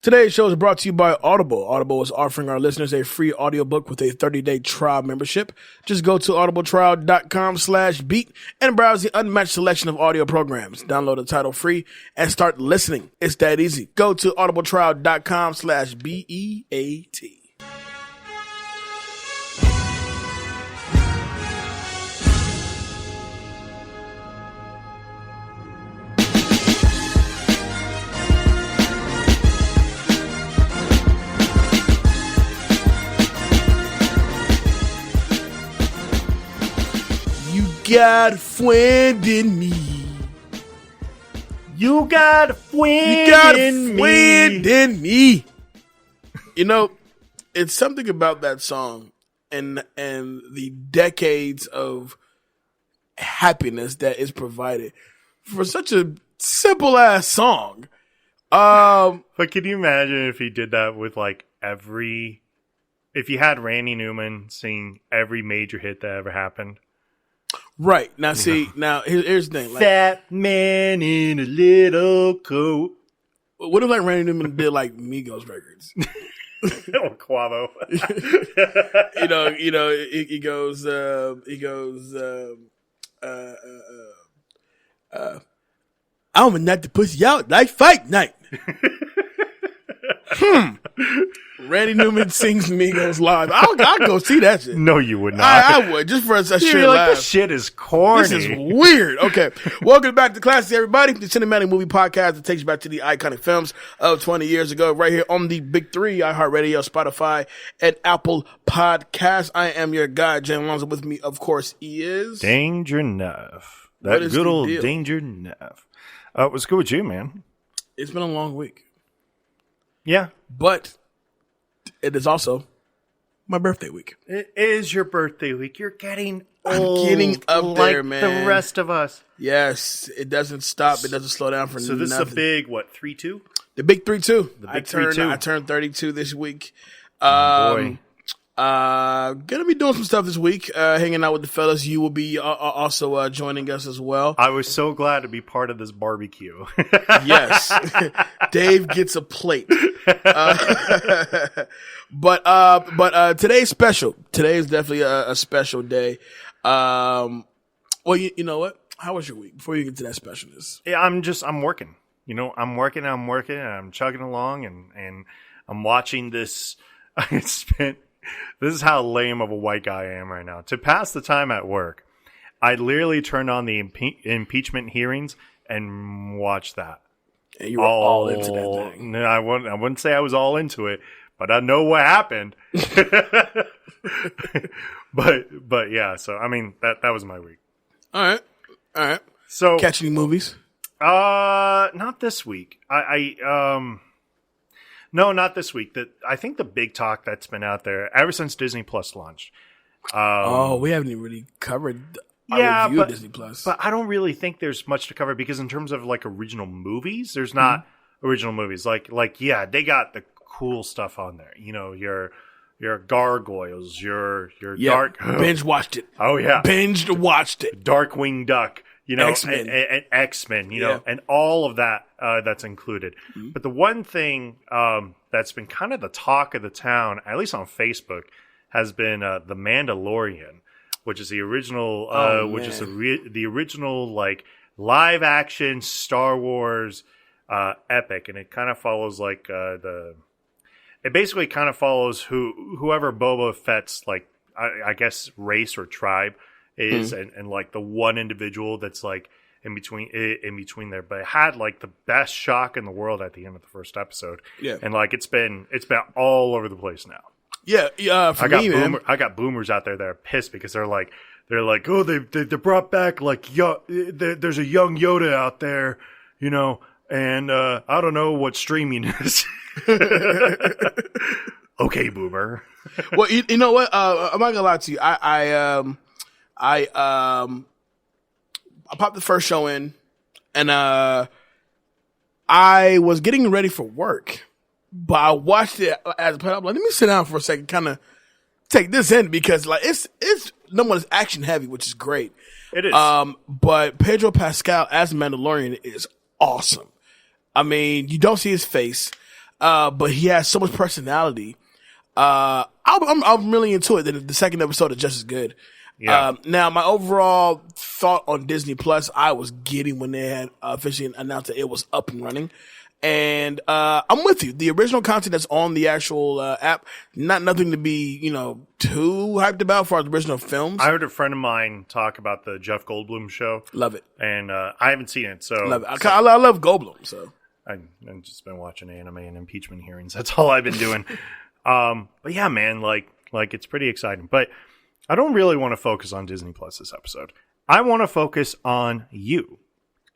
Today's show is brought to you by Audible. Audible is offering our listeners a free audiobook with a 30-day trial membership. Just go to audibletrial.com/beat and browse the unmatched selection of audio programs. Download the title free and start listening. It's that easy. Go to audibletrial.com/BEAT. Got a friend in me. You got a friend in me. You know, it's something about that song and the decades of happiness that is provided for such a simple ass song. But can you imagine if he did that with like if you had Randy Newman sing every major hit that ever happened? Right. Now, see, here's the thing. Like, Fat man in a little coat. What if, like, Randy Newman did, like, Migos records? Or Quavo. He goes, I'm a nut to pussy out like fight night. Randy Newman sings Migos live. I'll go see that shit. No, you would not. I would, just for a straight laugh. This shit is corny. This is weird. Okay. Welcome back to Classics, everybody. The cinematic movie podcast that takes you back to the iconic films of 20 years ago, right here on the Big Three, iHeartRadio, Spotify, and Apple Podcasts. I am your guy, Jay Alonzo. With me, of course, he is Danger Neff. That good old deal? Danger Neff. What's good with you, man? It's been a long week. Yeah. But it is also my birthday week. It is your birthday week. You're getting old. I'm getting up like there, man. The rest of us. Yes. It doesn't stop. It doesn't slow down for nothing. So this is a big, 3-2? The big 3-2. The big 3-2. I turned 32 this week. Boy. Gonna be doing some stuff this week, hanging out with the fellas. You will be also joining us as well. I was so glad to be part of this barbecue. Yes. Dave gets a plate. But today's special. Today is definitely a special day. Well, you know what? How was your week before you get to that specialness? Yeah, I'm working. I'm working, and I'm chugging along, and I'm watching this. This is how lame of a white guy I am right now. To pass the time at work, I literally turned on the impeachment hearings and watched that. And you were all into that thing. No, I wouldn't say I was all into it, but I know what happened. but yeah, so I mean that was my week. All right. So catch any movies? Not this week. No, not this week. I think the big talk that's been out there ever since Disney Plus launched. We haven't even really covered our review of Disney Plus. But I don't really think there's much to cover because in terms of like original movies, there's not original movies. Like they got the cool stuff on there. Your gargoyles, your dark. Binge watched it. Oh yeah, binged watched it. Darkwing Duck. X-Men. And X-Men, and all of that that's included. Mm-hmm. But the one thing that's been kind of the talk of the town, at least on Facebook, has been the Mandalorian, which is the original, the original like live action Star Wars epic, and it kind of follows like it basically kind of follows whoever Boba Fett's like I guess race or tribe is, and like the one individual that's like in between there, but it had like the best shock in the world at the end of the first episode. Yeah, and like it's been all over the place now. Yeah. I got boomers out there that are pissed because they're like, oh, they brought back like there's a young Yoda out there, and I don't know what streaming is. Okay, boomer. Well, you know what? I'm not gonna lie to you. I popped the first show in, and I was getting ready for work, but I watched it as a I'm like, let me sit down for a second, kind of take this in because like it's number one, it's action heavy, which is great. It is. But Pedro Pascal as Mandalorian is awesome. I mean, you don't see his face. but he has so much personality. I'm really into it. The second episode is just as good. Yeah. Now, my overall thought on Disney Plus, I was getting when they had officially announced that it was up and running. And I'm with you. The original content that's on the actual app, nothing to be, too hyped about for the original films. I heard a friend of mine talk about the Jeff Goldblum show. Love it. And I haven't seen it, so love it. I love Goldblum, so I've just been watching anime and impeachment hearings. That's all I've been doing. But yeah, man, like it's pretty exciting. But I don't really want to focus on Disney Plus this episode. I want to focus on you,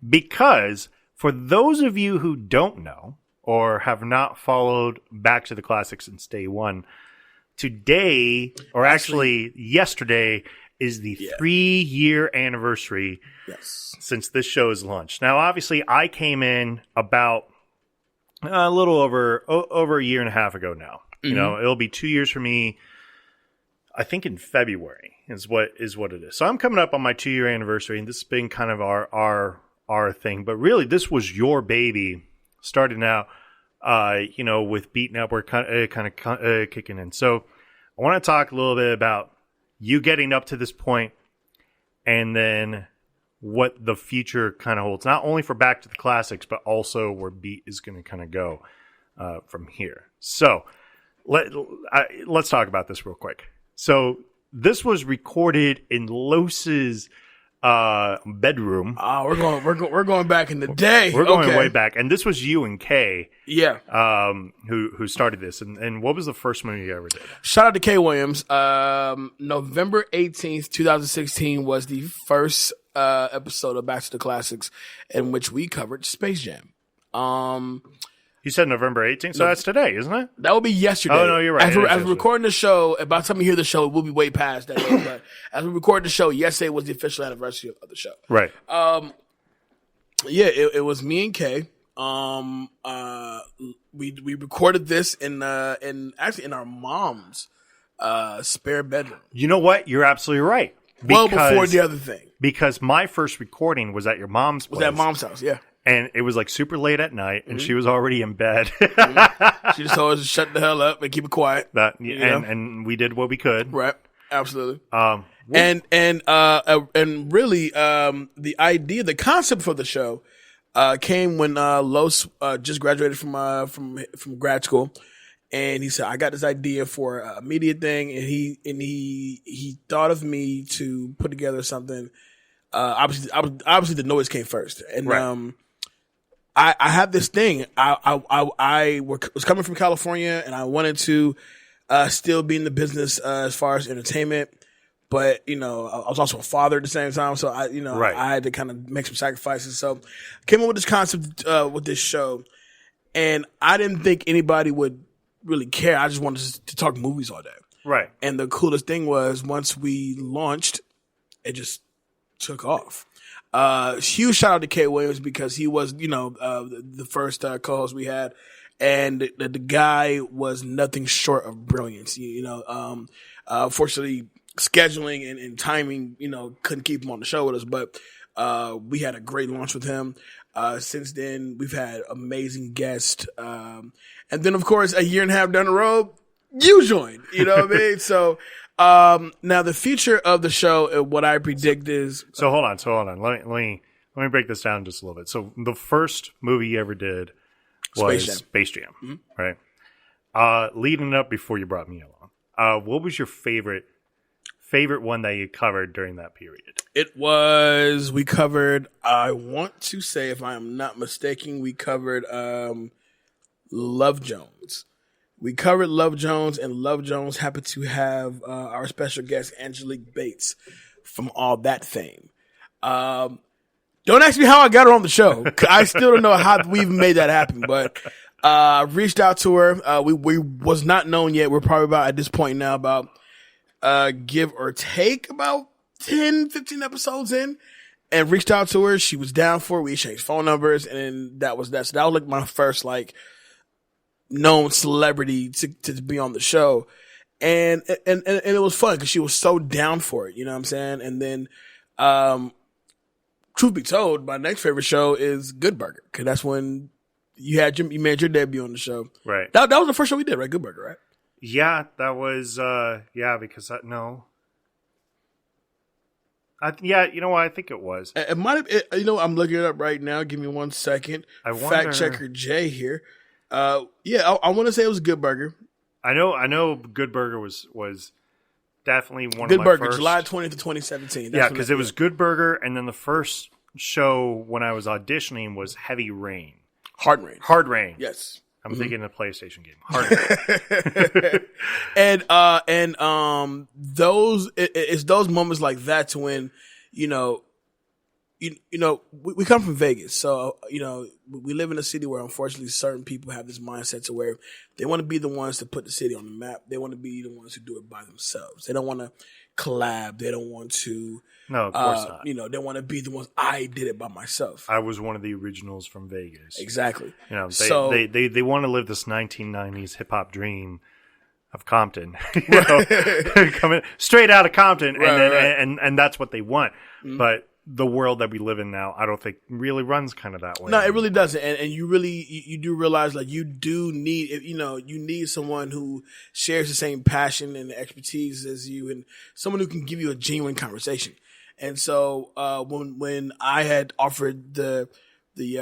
because for those of you who don't know or have not followed Back to the Classics since day one, today, or actually yesterday, is the 3-year anniversary since this show is launched. Now, obviously, I came in about a little over a year and a half ago now. Mm-hmm. It'll be 2 years for me, I think in February is what it is. So I'm coming up on my 2-year anniversary, and this has been kind of our thing. But really, this was your baby starting out, with Beat Network kind of kicking in. So I want to talk a little bit about you getting up to this point, and then what the future kind of holds, not only for Back to the Classics, but also where Beat is going to kind of go from here. So let's talk about this real quick. So this was recorded in Los's bedroom. We're going back in the day. We're going way back, and this was you and Kay. Yeah. Who started this, and what was the first movie you ever did? Shout out to Kay Williams. November 18th, 2016 was the first episode of Back to the Classics in which we covered Space Jam. You said November 18th, so that's today, isn't it? That will be yesterday. Oh, no, you're right. As we're recording the show, by the time you hear the show, it will be way past that day. But as we record the show, yesterday was the official anniversary of the show. Right. It was me and Kay. We recorded this in our mom's spare bedroom. You know what? You're absolutely right. Well before the other thing. Because my first recording was at your mom's place. Was at mom's house, yeah. And it was like super late at night, and she was already in bed. She just told us to shut the hell up and keep it quiet. And we did what we could. Right, absolutely. And really, the idea, the concept for the show, came when Los just graduated from grad school, and he said, "I got this idea for a media thing," and he thought of me to put together something. Obviously, the noise came first, and right. I had this thing. I was coming from California, and I wanted to still be in the business as far as entertainment, but I was also a father at the same time, so right. I had to kind of make some sacrifices. So I came up with this concept with this show, and I didn't think anybody would really care. I just wanted to talk movies all day. Right. And the coolest thing was once we launched, it just took off. Huge shout out to Kay Williams because he was, the first co-host we had, and the guy was nothing short of brilliance. Fortunately, scheduling and timing, couldn't keep him on the show with us, but we had a great launch with him. Since then, we've had amazing guests, and then of course a year and a half down the road, you joined. You know what I mean? So. Now the future of the show, what I predict is. So hold on. Let me break this down just a little bit. So the first movie you ever did was Space Jam, mm-hmm. right? Leading up before you brought me along, what was your favorite one that you covered during that period? We covered, I want to say, if I am not mistaken, we covered, Love Jones. We covered Love Jones, and Love Jones happened to have our special guest, Angelique Bates, from All That fame. Don't ask me how I got her on the show. I still don't know how we've made that happen, but reached out to her. We was not known yet. We're probably about, at this point now, about give or take about 10, 15 episodes in, and reached out to her. She was down for it. We exchanged phone numbers, and that was that. So that was like my first, known celebrity to be on the show, and it was fun because she was so down for it, you know what I'm saying? And then, truth be told, my next favorite show is Good Burger, because that's when you made your debut on the show. Right. That was the first show we did, right? Good Burger, right? Yeah, that was because no. You know what? I think it was. It might have. I'm looking it up right now. Give me 1 second. Fact checker Jay here. I want to say it was Good Burger. I know. Good Burger was definitely one Good of my Burger, first. July 20th to 2017. Yeah, because it was Good Burger, and then the first show when I was auditioning was Heavy Rain. Hard Rain. Hard Rain. Yes. I'm thinking of a PlayStation game. Hard Rain. and it's those moments like that to when we come from Vegas, so we live in a city where unfortunately certain people have this mindset to where they want to be the ones to put the city on the map. They want to be the ones who do it by themselves. They don't want to collab. They don't want to. No, of course not. They want to be the ones. I did it by myself. I was one of the originals from Vegas. Exactly. They want to live this 1990s hip hop dream of Compton, coming straight out of Compton, and that's what they want. Mm-hmm. But the world that we live in now, I don't think really runs kind of that way. No, it really doesn't. And you do realize like you do need, you need someone who shares the same passion and expertise as you, and someone who can give you a genuine conversation. And so when I had offered the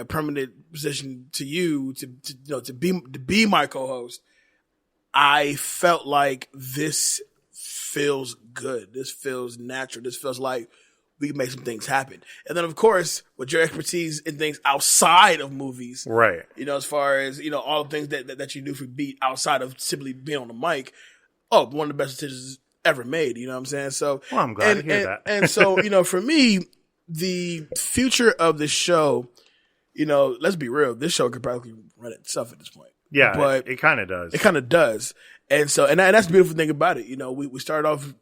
permanent position to you to be my co-host, I felt like this feels good. This feels natural. This feels like we can make some things happen. And then, of course, with your expertise in things outside of movies, right? As far as all the things that you do for Beat outside of simply being on the mic, one of the best decisions ever made. You know what I'm saying? So, well, I'm glad to hear that. And so, for me, the future of the show, let's be real, this show could probably run itself at this point. Yeah, but it kind of does. It kind of does. And so, and that's the beautiful thing about it. We started off,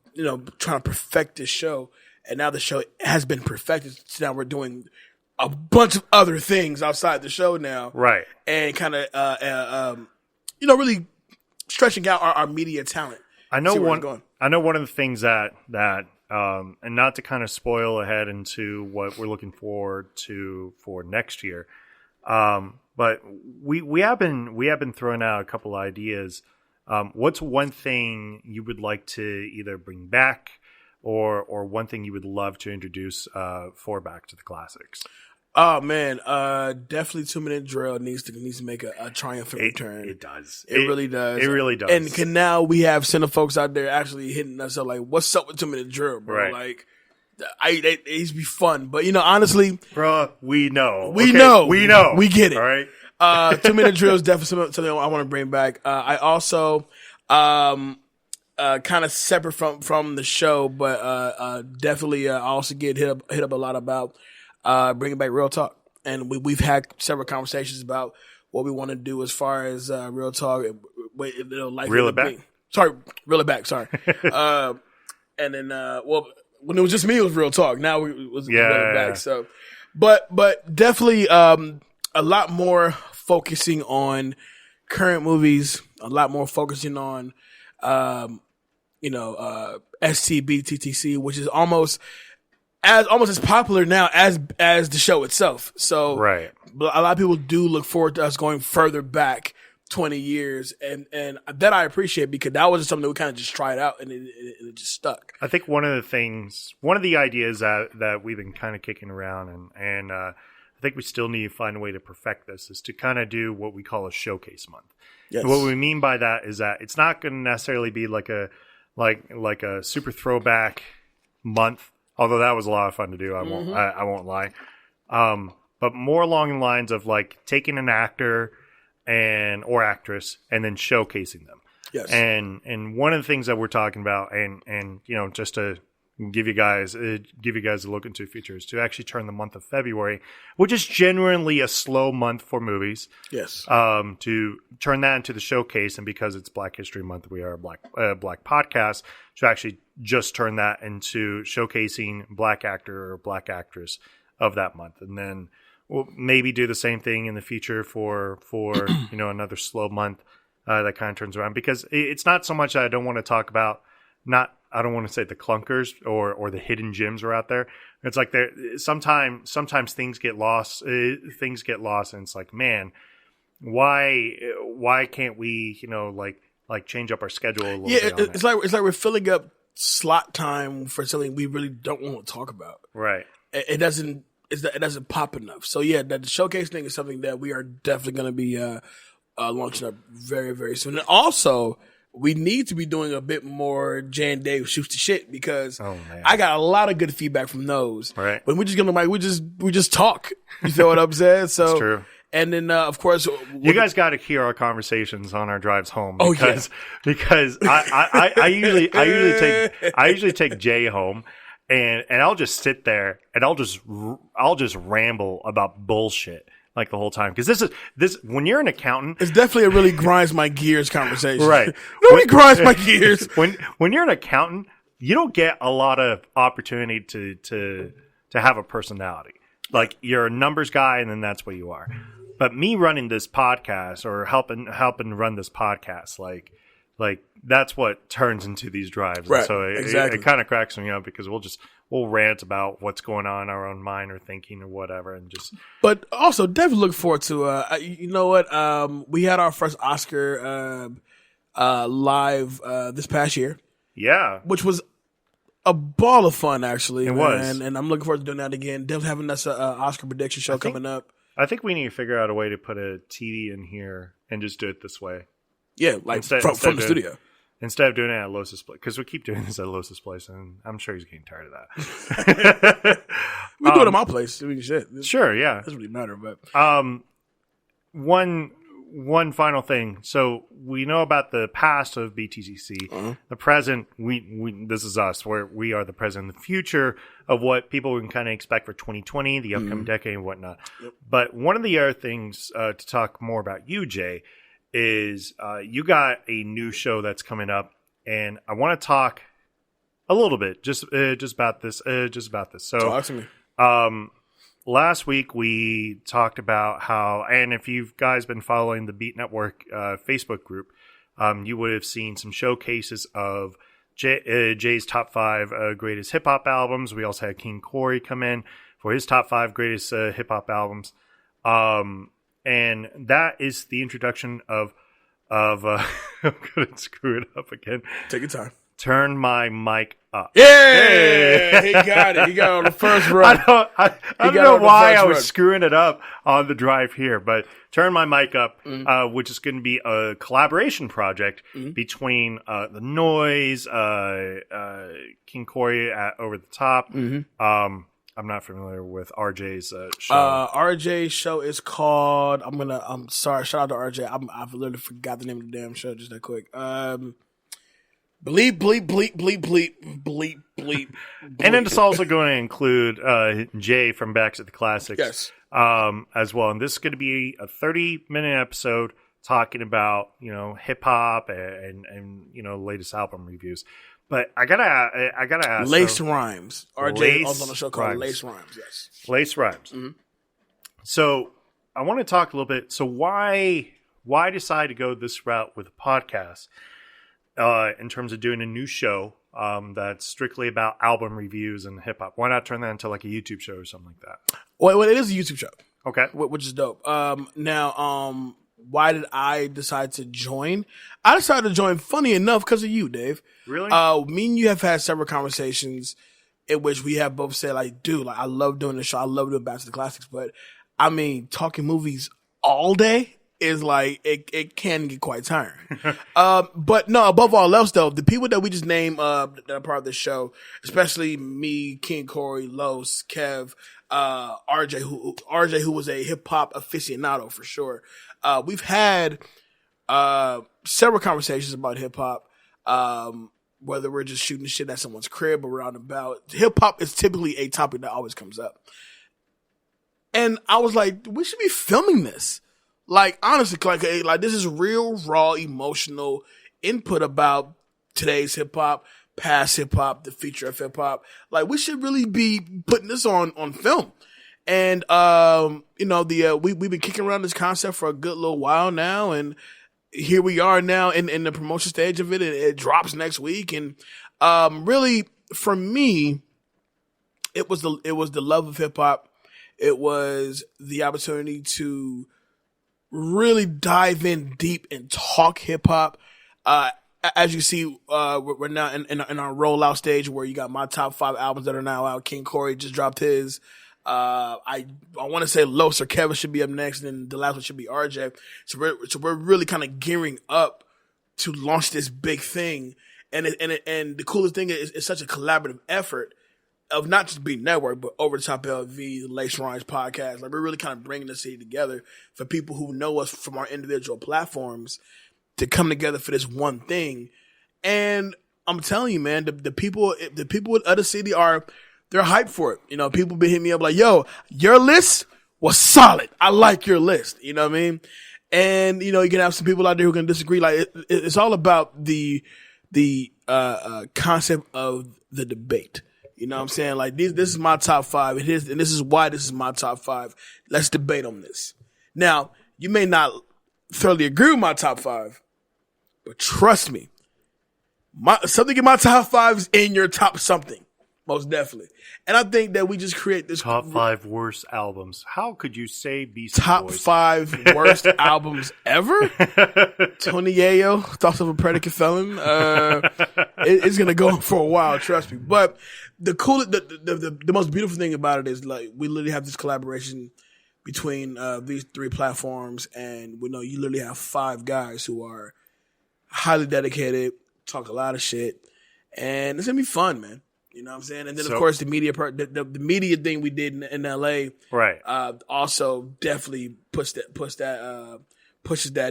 trying to perfect this show, and now the show has been perfected. So now we're doing a bunch of other things outside the show now. Right. And kind of, really stretching out our media talent. I know one of the things that and not to kind of spoil ahead into what we're looking forward to for next year. But we have been throwing out a couple ideas. What's one thing you would like to either bring back or one thing you would love to introduce for Back to the Classics? Oh man, definitely 2 Minute Drill needs to make a triumphant return. It does. It really does. It really does. And now we have center folks out there actually hitting us up like, "What's up with 2 Minute Drill, bro?" Right. Like, it used to be fun, but honestly, bro, we know, we get it. All right. 2 Minute Drill is definitely something I want to bring back. I also, kind of separate from the show, but definitely I also get hit up a lot about bringing back Real Talk, and we've had several conversations about what we want to do as far as Real Talk. Reel it back. Sorry, Reel It Back. Sorry. And then when it was just me, it was Real Talk. Now it was Reel It Back. So, but definitely a lot more focusing on current movies. A lot more focusing on STB TTC, which is almost as popular now as the show itself. So right. A lot of people do look forward to us going further back 20 years, and that I appreciate, because that was something that we kind of just tried out and it just stuck. I think one of the ideas that we've been kind of kicking around and I think we still need to find a way to perfect this is to kind of do what we call a showcase month. Yes. And what we mean by that is that it's not going to necessarily be like a super throwback month, although that was a lot of fun to do. I won't lie. But more along the lines of like taking an actor or actress and then showcasing them. Yes. And one of the things that we're talking about, and just to give you guys a look into the future, is to actually turn the month of February, which is generally a slow month for movies. Yes. To turn that into the showcase, and because it's Black History Month, we are a black podcast, to actually just turn that into showcasing black actor or black actress of that month, and then we'll maybe do the same thing in the future for another slow month that kind of turns around, because it's not so much that I don't want to talk about, I don't want to say the clunkers or the hidden gems are out there. It's like sometimes things get lost. And it's like, man, why can't we, like change up our schedule a little bit? It's like we're filling up slot time for something we really don't want to talk about. Right. It doesn't pop enough. So yeah, the showcase thing is something that we are definitely going to be launching up very, very soon. And also, we need to be doing a bit more Jay and Dave shoots the shit because I got a lot of good feedback from those. Right. But we're just gonna we just talk. You feel what I'm saying? So that's true. And then of course you guys got to hear our conversations on our drives home because I usually take Jay home and I'll just sit there and I'll just ramble about bullshit. Like the whole time, because this when you're an accountant, it's definitely a really grinds my gears conversation. Right? Nobody grinds my gears. When you're an accountant, you don't get a lot of opportunity to have a personality. Like you're a numbers guy, and then that's what you are. But me running this podcast or helping run this podcast, like that's what turns into these drives. Right. And so exactly. It kind of cracks me up because we'll rant about what's going on in our own mind or thinking or whatever, and just. But also, definitely look forward to. You know what? We had our first Oscar live this past year. Yeah, which was a ball of fun. Actually, it was, and I'm looking forward to doing that again. Definitely having us an Oscar prediction show coming up. I think we need to figure out a way to put a TV in here and just do it this way. Yeah, like from the studio. Instead of doing it at Los's place, because we keep doing this at Los's place, and I'm sure he's getting tired of that. We do it at my place. I mean, shit. Sure, yeah. It doesn't really matter, but one final thing. So we know about the past of BTCC. The present. We this is us, where we are the present and the future of what people can kind of expect for 2020, the upcoming decade, and whatnot. Yep. But one of the other things to talk more about you, Jay, is you got a new show that's coming up, and I want to talk a little bit just about this. So, talk to me. Last week we talked about how, and if you've guys been following the Beat Network Facebook group, you would have seen some showcases of Jay's top 5 greatest hip hop albums. We also had King Corey come in for his top 5 greatest hip hop albums. And that is the introduction of I'm going to screw it up again. Take your time. Turn my mic up. Yeah, hey! He got it. He got it on the first run. I don't know why I was screwing it up on the drive here, but Turn My Mic Up, which is going to be a collaboration project between The Noise, King Corey at Over the Top. I'm not familiar with RJ's show. RJ's show is called. I'm sorry. Shout out to RJ. I've literally forgot the name of the damn show. Just that quick. Bleep, bleep, bleep, bleep, bleep, bleep, bleep. And then it's also going to include Jay from Back to the Classics, yes, as well. And this is going to be a 30-minute episode talking about hip hop and latest album reviews. But I gotta ask. Lace Rhymes. RJ also on a show called Lace Rhymes. Yes, Lace Rhymes. So I want to talk a little bit. So why decide to go this route with a podcast? In terms of doing a new show that's strictly about album reviews and hip hop. Why not turn that into like a YouTube show or something like that? Well, it is a YouTube show. Okay. Which is dope. Now, why did I decide to join? I decided to join, funny enough, because of you, Dave. Really? Me and you have had several conversations in which we have both said, like, dude, like, I love doing the show. I love doing Back to the Classics. But, I mean, talking movies all day is like, it can get quite tiring. But no, above all else though, the people that we just named, that are part of the show, especially me, King Corey, Los, Kev, RJ, who was a hip hop aficionado for sure. We've had, several conversations about hip hop, whether we're just shooting shit at someone's crib or around about. Hip hop is typically a topic that always comes up. And I was like, we should be filming this. Like, honestly, like this is real, raw, emotional input about today's hip hop, past hip hop, the future of hip hop. Like, we should really be putting this on film. And, we've been kicking around this concept for a good little while now. And here we are now in the promotion stage of it. And it drops next week. And, really, for me, it was the love of hip hop. It was the opportunity to really dive in deep and talk hip hop. As you see, we're now in our rollout stage where you got my top 5 albums that are now out. King Corey just dropped his. I want to say Los or Kevin should be up next, and then the last one should be RJ. So we're really kind of gearing up to launch this big thing, and the coolest thing is it's such a collaborative effort of not just Beat Network, but Over the Top LV, the Lace Rhymes podcast. Like, we're really kind of bringing this city together for people who know us from our individual platforms to come together for this one thing. And I'm telling you, man, the people in other city they're hyped for it. You know, people be hitting me up like, yo, your list was solid. I like your list. You know what I mean? And, you know, you can have some people out there who can disagree. Like, it's all about the concept of the debate. You know what I'm saying? Like, this is my top 5. And this is why this is my top 5. Let's debate on this. Now, you may not thoroughly agree with my top 5, but trust me, something in my top 5 is in your top something. Most definitely. And I think that we just create this top 5 worst albums. How could you say Beastie top Boys? 5 worst albums ever? Tony Yayo, Thoughts of a Predicate Felon. It's gonna go on for a while, trust me. But the most beautiful thing about it is, like, we literally have this collaboration between these 3 platforms, and we know you literally have 5 guys who are highly dedicated, talk a lot of shit, and it's gonna be fun, man. You know what I'm saying? And then, of course, the media the media thing we did in LA, right? Also definitely pushes that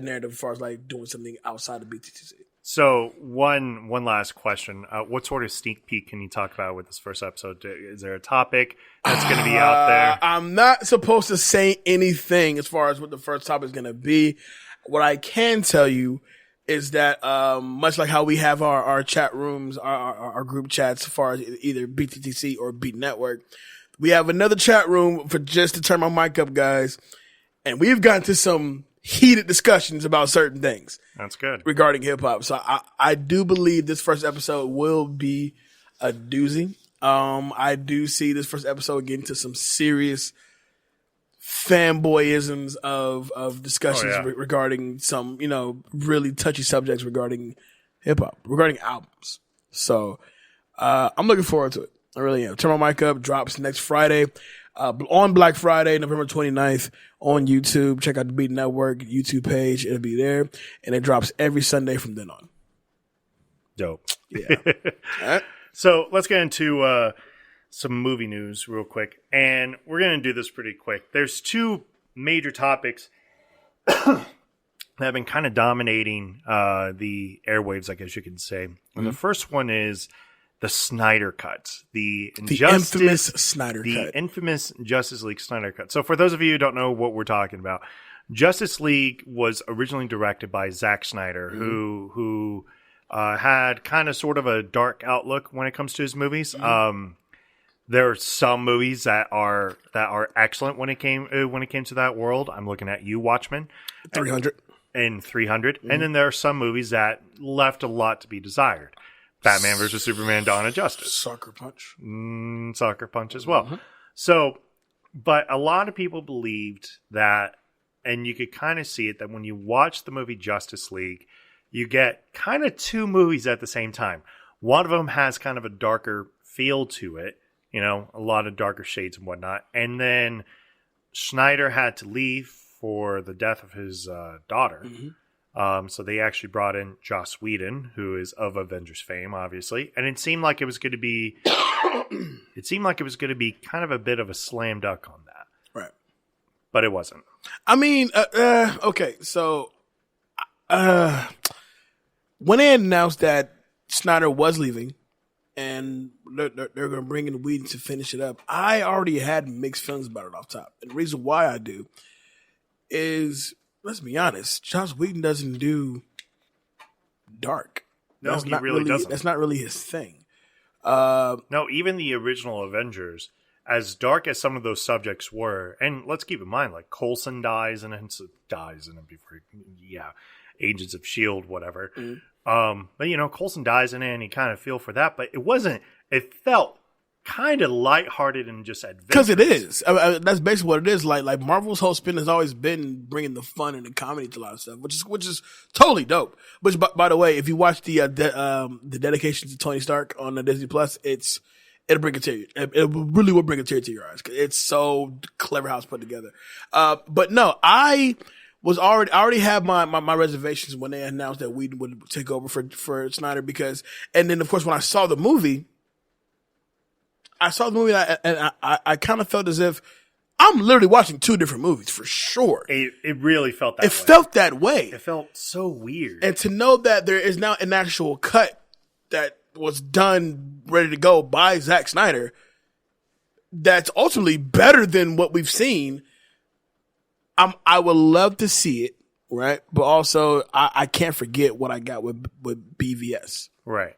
narrative as far as, like, doing something outside of BTTC. So one last question: what sort of sneak peek can you talk about with this first episode? Is there a topic that's going to be out there? I'm not supposed to say anything as far as what the first topic is going to be. What I can tell you is that, much like how we have our chat rooms, our group chats, as far as either BTTC or Beat Network, we have another chat room for just to turn my mic up, guys. And we've gotten to some heated discussions about certain things. That's good. Regarding hip hop. So I do believe this first episode will be a doozy. I do see this first episode getting to some serious fanboyisms of discussions regarding some, you know, really touchy subjects regarding hip hop, regarding albums. So I'm looking forward to it. I really am. Turn My Mic Up drops next Friday, on Black Friday, November 29th, on YouTube. Check out the Beat Network YouTube page. It'll be there. And it drops every Sunday from then on. Dope. Yeah. All right. So let's get into some movie news real quick. And we're going to do this pretty quick. There's 2 major topics that have been kind of dominating the airwaves, I guess you could say. And the first one is the Snyder Cut. The infamous Snyder Cut. The infamous Justice League Snyder Cut. So for those of you who don't know what we're talking about, Justice League was originally directed by Zack Snyder, who had kind of sort of a dark outlook when it comes to his movies. There are some movies that are excellent when it came to that world. I'm looking at you, Watchmen, 300, and 300, and then there are some movies that left a lot to be desired. Batman versus Superman: Dawn of Justice, Sucker Punch, Sucker Punch as well. So, but a lot of people believed that, and you could kind of see it, that when you watch the movie Justice League, you get kind of 2 movies at the same time. One of them has kind of a darker feel to it, you know, a lot of darker shades and whatnot. And then Snyder had to leave for the death of his daughter. So they actually brought in Joss Whedon, who is of Avengers fame, obviously. And it seemed like it was going to be, kind of a bit of a slam dunk on that. Right. But it wasn't. I mean, okay. So, when they announced that Snyder was leaving, and they're going to bring in Whedon to finish it up, I already had mixed feelings about it off top. And the reason why I do is, let's be honest, Joss Whedon doesn't do dark. No, he really doesn't. That's not really his thing. No, even the original Avengers, as dark as some of those subjects were, and let's keep in mind, like, Coulson dies in it before, Agents of S.H.I.E.L.D., whatever. But, you know, Coulson dies in it, and you kind of feel for that, but it felt kind of lighthearted and just adventurous. Because it is. That's basically what it is. Like Marvel's whole spin has always been bringing the fun and the comedy to a lot of stuff, which is totally dope. Which, by the way, if you watch the dedication to Tony Stark on the Disney Plus, it'll bring a tear. It really will bring a tear to your eyes. It's so clever how it's put together. But no, I already had my reservations when they announced that we would take over for Snyder and then of course when I saw the movie. And I kind of felt as if I'm literally watching two different movies for sure. It really felt that way. It felt that way. It felt so weird. And to know that there is now an actual cut that was done, ready to go by Zack Snyder, that's ultimately better than what we've seen. I would love to see it, right? But also, I can't forget what I got with BVS. Right.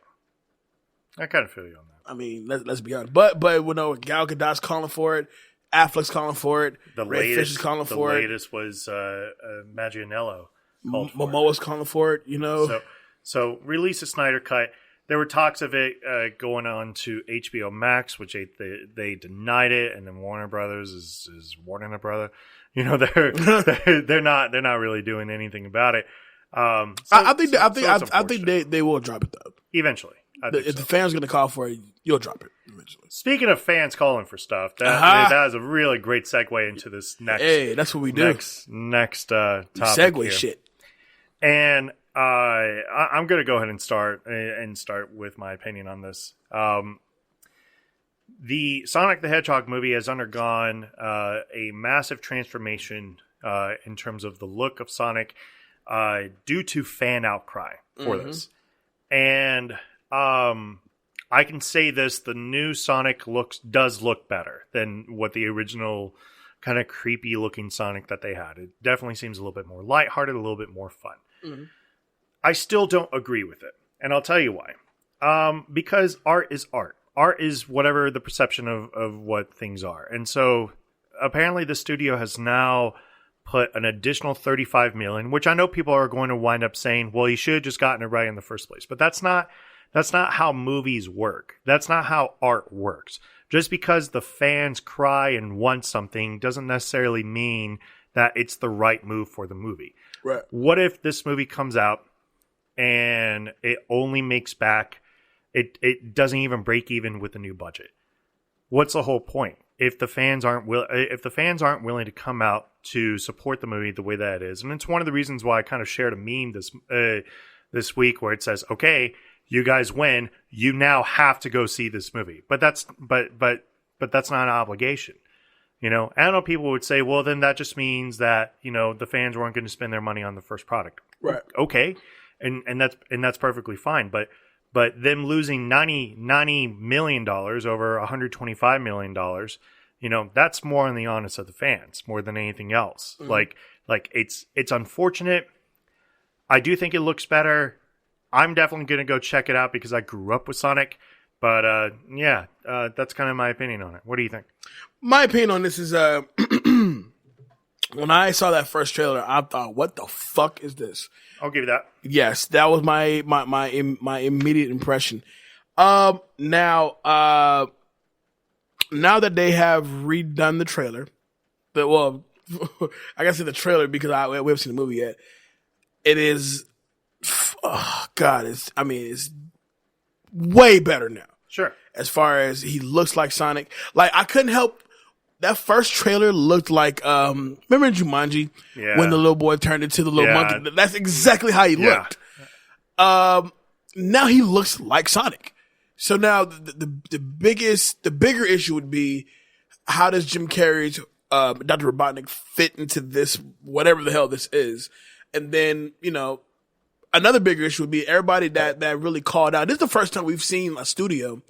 I kind of feel you on that. I mean, let's be honest. But we know Gal Gadot's calling for it. Affleck's calling for it. Red Fish is calling for it. The latest was Manganiello. Momoa's calling for it, you know. So release a Snyder Cut. There were talks of it going on to HBO Max, which they denied it, and then Warner Brothers is Warner brother. You know, they're not really doing anything about it. I think they will drop it though eventually. If the fans are going to call for it, you'll drop it eventually. Speaking of fans calling for stuff, that is a really great segue into this next. Hey, that's what we do. Next topic. Segue here. shit. And I'm going to go ahead and start with my opinion on this. The Sonic the Hedgehog movie has undergone a massive transformation in terms of the look of Sonic due to fan outcry for this. And I can say this, the new Sonic does look better than what the original kind of creepy looking Sonic that they had. It definitely seems a little bit more lighthearted, a little bit more fun. I still don't agree with it. And I'll tell you why. Because art is art. Art is whatever the perception of what things are. And so apparently the studio has now put an additional $35 million, which I know people are going to wind up saying, well, you should have just gotten it right in the first place. But that's not how movies work. That's not how art works. Just because the fans cry and want something doesn't necessarily mean that it's the right move for the movie. Right. What if this movie comes out and it only makes back, it doesn't even break even with the new budget? What's the whole point? If the fans aren't willing to come out to support the movie the way that it is, and it's one of the reasons why I kind of shared a meme this week where it says, "Okay, you guys win. You now have to go see this movie." But that's not an obligation, you know. I know people would say, "Well, then that just means that the fans weren't going to spend their money on the first product." Right. Okay, and that's perfectly fine. But them losing $90 million over $125 million, that's more on the onus of the fans more than anything else. Like it's unfortunate. I do think it looks better. I'm definitely going to go check it out because I grew up with Sonic. But that's kind of my opinion on it. What do you think? My opinion on this is when I saw that first trailer, I thought, what the fuck is this? I'll give you that. Yes, that was my immediate impression. Now that they have redone the trailer, I gotta say the trailer because we haven't seen the movie yet. It is, it's way better now. Sure. As far as he looks like Sonic, like I couldn't help. That first trailer looked like, remember in Jumanji when the little boy turned into the little monkey? That's exactly how he looked. Now he looks like Sonic. So now the bigger issue would be, how does Jim Carrey's Dr. Robotnik fit into this, whatever the hell this is? And then, another bigger issue would be everybody that really called out. This is the first time we've seen a studio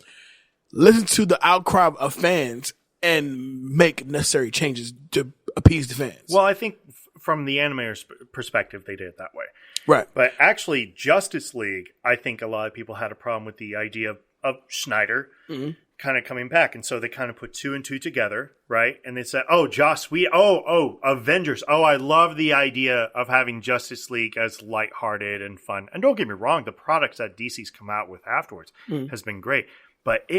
listen to the outcry of fans and make necessary changes to appease the fans. Well, I think from the animator's perspective, they did it that way. Right. But actually, Justice League, I think a lot of people had a problem with the idea of Snyder kind of coming back. And so they kind of put two and two together, right? And they said, Avengers. Oh, I love the idea of having Justice League as lighthearted and fun. And don't get me wrong, the products that DC's come out with afterwards has been great. But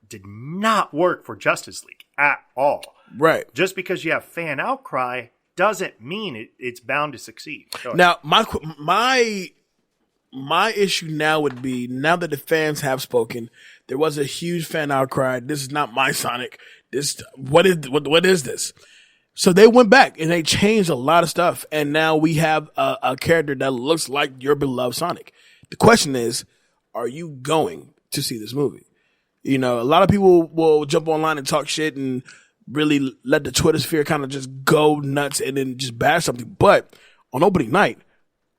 did not work for Justice League at all. Right. Just because you have fan outcry doesn't mean it's bound to succeed. Now, my issue now would be, now that the fans have spoken, there was a huge fan outcry. This is not my Sonic. What is this? So they went back and they changed a lot of stuff, and now we have a character that looks like your beloved Sonic. The question is, are you going to see this movie? You know, a lot of people will jump online and talk shit and really let the Twitter sphere kind of just go nuts and then just bash something. But on opening night,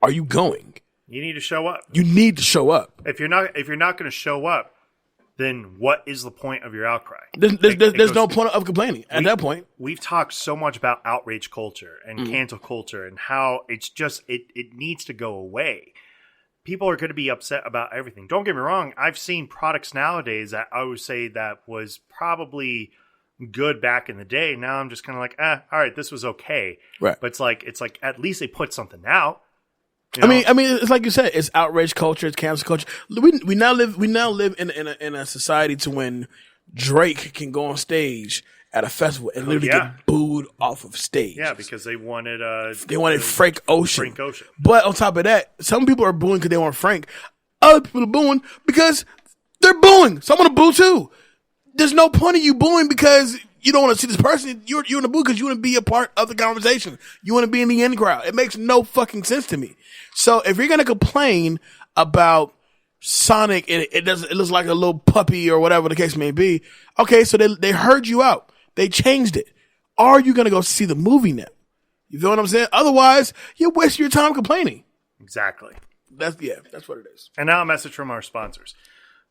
are you going? You need to show up. You need to show up. If you're not going to show up, then what is the point of your outcry? There's no point of complaining at that point. We've talked so much about outrage culture and cancel culture and how it's just it needs to go away. People are going to be upset about everything. Don't get me wrong. I've seen products nowadays that I would say that was probably good back in the day. Now I'm just kind of like, all right, this was okay. Right. But it's like at least they put something out. You know? I mean, it's like you said, it's outrage culture, it's cancel culture. We now live in a society to when Drake can go on stage at a festival and literally get booed off of stage. Yeah, because they wanted Frank Ocean. Frank Ocean. But on top of that, some people are booing because they want Frank. Other people are booing because they're booing. So I'm gonna boo too. There's no point of you booing because you don't want to see this person. You're in the booth because you want to be a part of the conversation. You want to be in the in crowd. It makes no fucking sense to me. So if you're gonna complain about Sonic, it looks like a little puppy or whatever the case may be. Okay, so they heard you out. They changed it. Are you gonna go see the movie now? You feel what I'm saying? Otherwise, you're wasting your time complaining. Exactly. That's what it is. And now a message from our sponsors.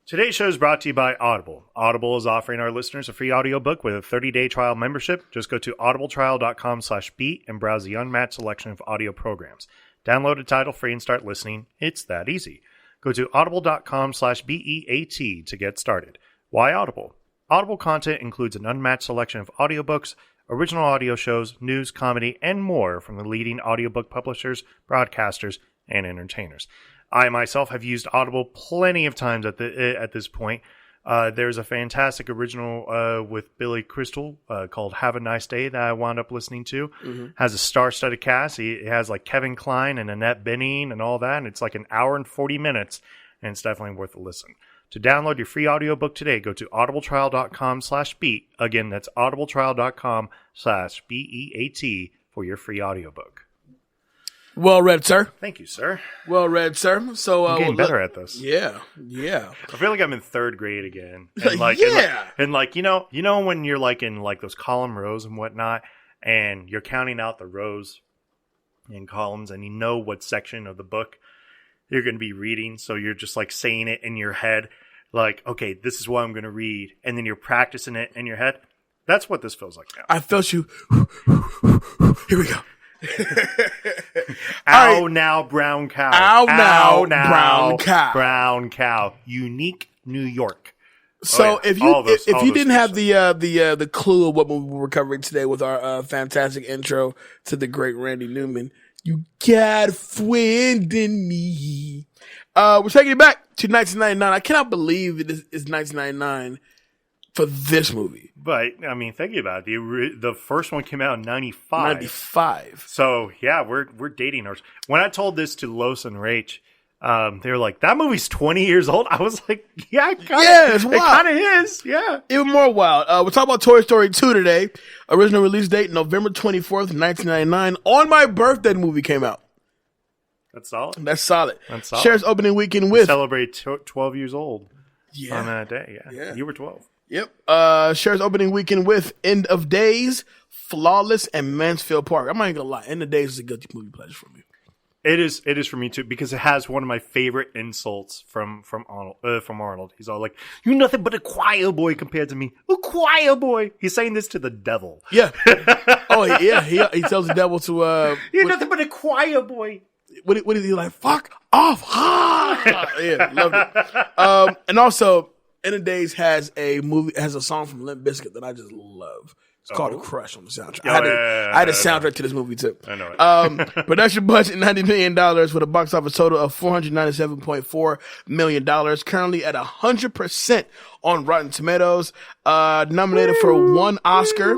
Today's show is brought to you by Audible. Audible is offering our listeners a free audiobook with a 30-day trial membership. Just go to audibletrial.com/beat and browse the unmatched selection of audio programs. Download a title free and start listening. It's that easy. Go to audible.com/BEAT to get started. Why Audible? Audible content includes an unmatched selection of audiobooks, original audio shows, news, comedy, and more from the leading audiobook publishers, broadcasters, and entertainers. I myself have used Audible plenty of times at this point. There's a fantastic original with Billy Crystal called Have a Nice Day that I wound up listening to. Mm-hmm. Has a star-studded cast. It has like Kevin Kline and Annette Bening and all that. And it's like an hour and 40 minutes, and it's definitely worth a listen. To download your free audiobook today, go to audibletrial.com/beat. Again, that's audibletrial.com/BEAT for your free audiobook. Well read, sir. Thank you, sir. Well read, sir. So I'm getting better at this. Yeah. I feel like I'm in third grade again. And you know when you're like in like those column rows and whatnot, and you're counting out the rows and columns, and you know what section of the book you're going to be reading, so you're just like saying it in your head, like, okay, this is what I'm going to read, and then you're practicing it in your head. That's what this feels like now. I felt you. Here we go. Ow, right. Now, brown cow. Ow, now, brown cow. Brown cow. Unique New York. So if you didn't have the clue of what movie we're covering today with our fantastic intro to the great Randy Newman, you got a friend in me. We're taking it back to 1999. I cannot believe it is 1999 for this movie. But, I mean, thinking about it, the first one came out in 95. 95. So, yeah, we're dating ours. When I told this to Los and Rach, they were like, that movie's 20 years old. I was like, yeah, it kind of is. Yeah. Even more wild. We're talking about Toy Story 2 today. Original release date, November 24th, 1999. On my birthday, the movie came out. That's solid. That's solid. Shares opening weekend with. Celebrate 12 years old on that day. Yeah. You were 12. Yep. Shares opening weekend with End of Days, Flawless, and Mansfield Park. I'm not even gonna lie. End of Days is a good movie pleasure for me. It is for me too, because it has one of my favorite insults from Arnold. He's all like, "You're nothing but a choir boy compared to me. A choir boy." He's saying this to the devil. Yeah. Oh yeah. He tells the devil to "You're nothing but a choir boy." What is he like? Fuck off! Yeah, loved it. And also, End of Days has a song from Limp Bizkit that I just love. It's called A Crush on the soundtrack. Oh, I had a soundtrack to this movie too. I know it. Production budget $90 million with a box office total of $497.4 million. Currently at 100% on Rotten Tomatoes. Nominated for 1 Oscar,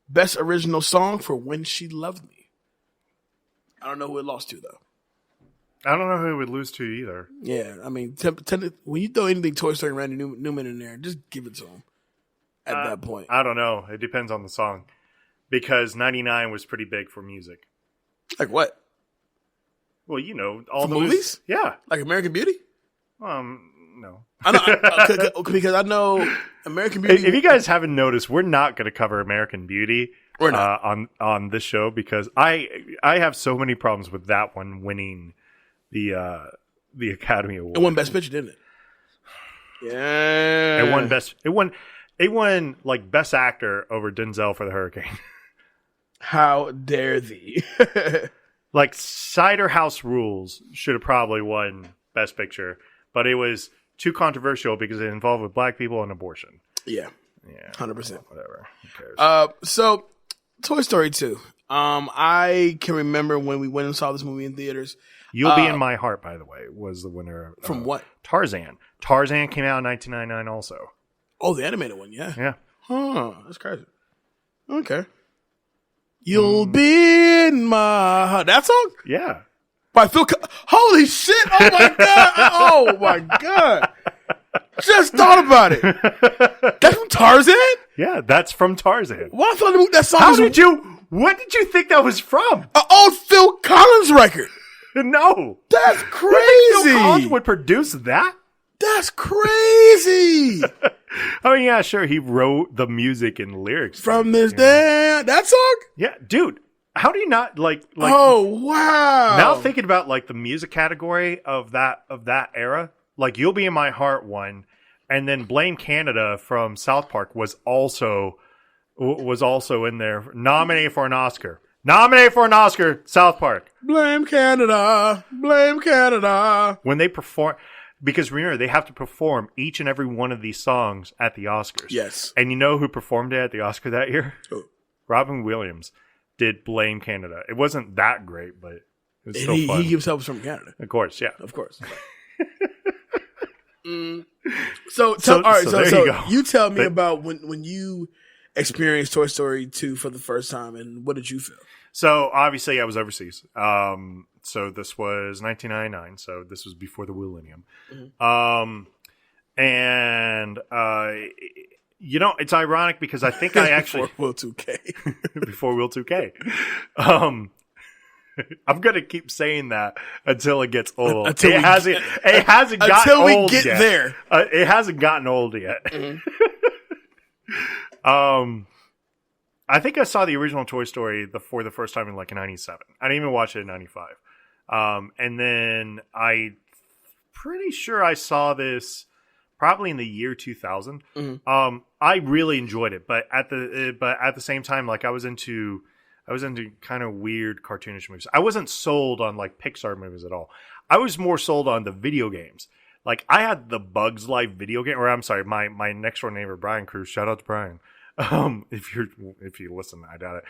Best Original Song for When She Loved Me. I don't know who it lost to though. I don't know who it would lose to either. Yeah, I mean, when you throw anything Toy Story and Randy Newman in there, just give it to him at that point. I don't know. It depends on the song. Because 99 was pretty big for music. Like what? Well, you know, all For the movies? Yeah. Like American Beauty? No. I know, because I know American Beauty. If you guys haven't noticed, we're not going to cover American Beauty We're not. On this show because I have so many problems with that one winning the Academy Award. It won Best Picture, didn't it? Yeah. It won like Best Actor over Denzel for The Hurricane. How dare thee? Like Cider House Rules should have probably won Best Picture, but it was too controversial because it involved with black people and abortion. Yeah. Yeah. 100%. Whatever. Who cares? So Toy Story 2. I can remember when we went and saw this movie in theaters. You'll Be in My Heart, by the way, was the winner. From what? Tarzan. Tarzan came out in 1999 also. Oh, the animated one, yeah. Yeah. Huh, that's crazy. Okay. You'll be in my heart. That song? Yeah. By Phil. Holy shit! Oh my god! Oh my god! Just thought about it. That's from Tarzan? Yeah, that's from Tarzan. Well, I thought that song What did you think that was from? An old Phil Collins record. No. That's Phil crazy. Collins would produce that? That's crazy. I mean, yeah, sure. He wrote the music and lyrics. From this day, that song? Yeah, dude. How do you not like oh, wow. Now thinking about like the music category of that era, like You'll Be in My Heart won, and then Blame Canada from South Park was also in there, nominated for an Oscar. Nominated for an Oscar, South Park. Blame Canada. Blame Canada. When they perform, because remember, they have to perform each and every one of these songs at the Oscars. Yes. And you know who performed it at the Oscar that year? Who? Robin Williams did Blame Canada. It wasn't that great, but it was still fun. He himself was from Canada. Of course, yeah. Of course. So you tell me about when you experienced Toy Story 2 for the first time, and what did you feel? So obviously I was overseas. So this was 1999. So this was before the millennium. Mm-hmm. You know, it's ironic because I think I actually before Will 2K. Before Will 2K. I'm gonna keep saying that until it gets old. It hasn't gotten until we old get yet. there. It hasn't gotten old yet. Mm-hmm. I think I saw the original Toy Story for the first time in like '97. I didn't even watch it in '95. And then pretty sure I saw this probably in the year 2000. Mm-hmm. I really enjoyed it, but at the same time, like I was into kind of weird cartoonish movies. I wasn't sold on like Pixar movies at all. I was more sold on the video games. Like I had the Bugs Life video game, or I'm sorry, my next door neighbor Brian Cruz. Shout out to Brian. If you listen, I doubt it.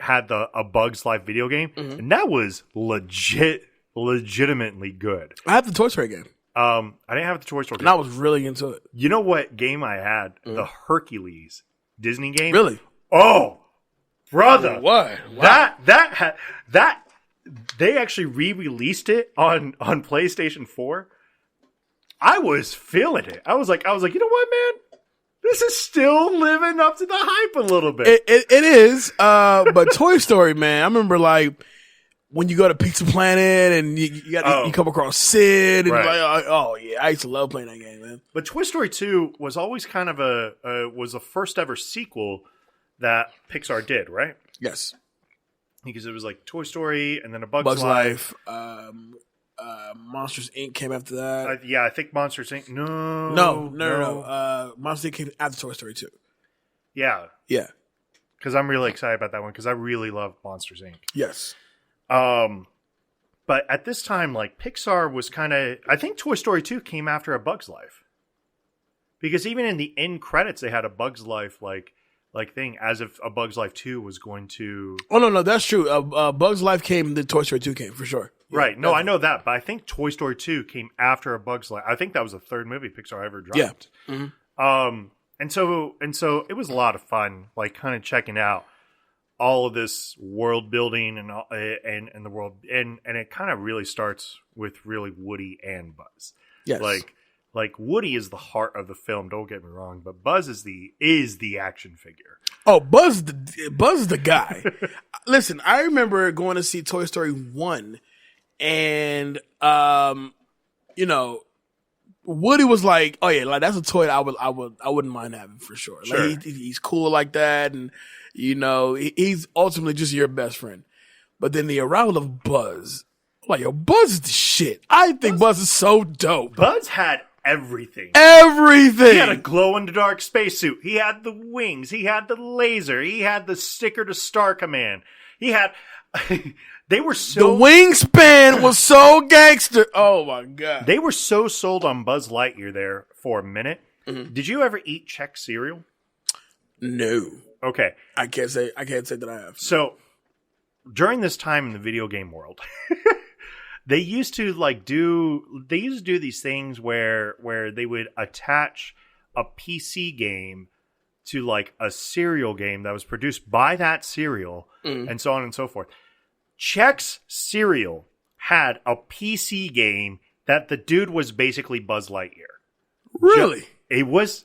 Had a Bugs Life video game, mm-hmm. and that was legitimately good. I had the Toy Story game. I didn't have the Toy Story game. And I was really into it. You know what game I had? Mm-hmm. The Hercules Disney game. Really? Oh, brother! What? Wow. That they actually re-released it on PlayStation 4. I was feeling it. I was like, you know what, man? This is still living up to the hype a little bit. It is, but Toy Story, man. I remember like when you go to Pizza Planet and you come across Sid, and right. you're like, oh yeah, I used to love playing that game, man. But Toy Story 2 was always kind of was the first ever sequel that Pixar did, right? Yes, because it was like Toy Story and then a Bug's Life. Monsters Inc. came after that. I think Monsters Inc. No. Monsters Inc. came after Toy Story 2. Yeah. Because I'm really excited about that one because I really love Monsters Inc. Yes. But at this time, like Pixar was kind of. I think Toy Story 2 came after A Bug's Life. because even in the end credits, they had a Bug's Life like thing, as if a Bug's Life 2 was going to. Oh no, that's true. Bug's Life came, then Toy Story 2 came for sure. Yeah, right? No, I know that, but I think Toy Story 2 came after a Bug's Life. I think that was the third movie Pixar ever dropped. Yeah. Mm-hmm. And so it was a lot of fun, like kind of checking out all of this world building and the world, and it kind of really starts with really Woody and Buzz. Yes. Like Woody is the heart of the film. Don't get me wrong, but Buzz is the action figure. Oh, Buzz is the guy. Listen, I remember going to see Toy Story 1, and Woody was like, "Oh yeah, like that's a toy that I wouldn't mind having for sure. Sure. Like he's cool like that, and he's ultimately just your best friend." But then the arrival of Buzz, I'm like, yo, Buzz is the shit. I think Buzz is so dope. Buzz had everything. Everything. He had a glow-in-the-dark spacesuit. He had the wings. He had the laser. He had the sticker to Star Command. He had. They were so. The wingspan was so gangster. Oh my god. They were so sold on Buzz Lightyear there for a minute. Mm-hmm. Did you ever eat Chex cereal? No. Okay. I can't say that I have. So during this time in the video game world, they used to do these things where they would attach a PC game to like a cereal game that was produced by that cereal, and so on and so forth. Chex cereal had a PC game that the dude was basically Buzz Lightyear. Really? It was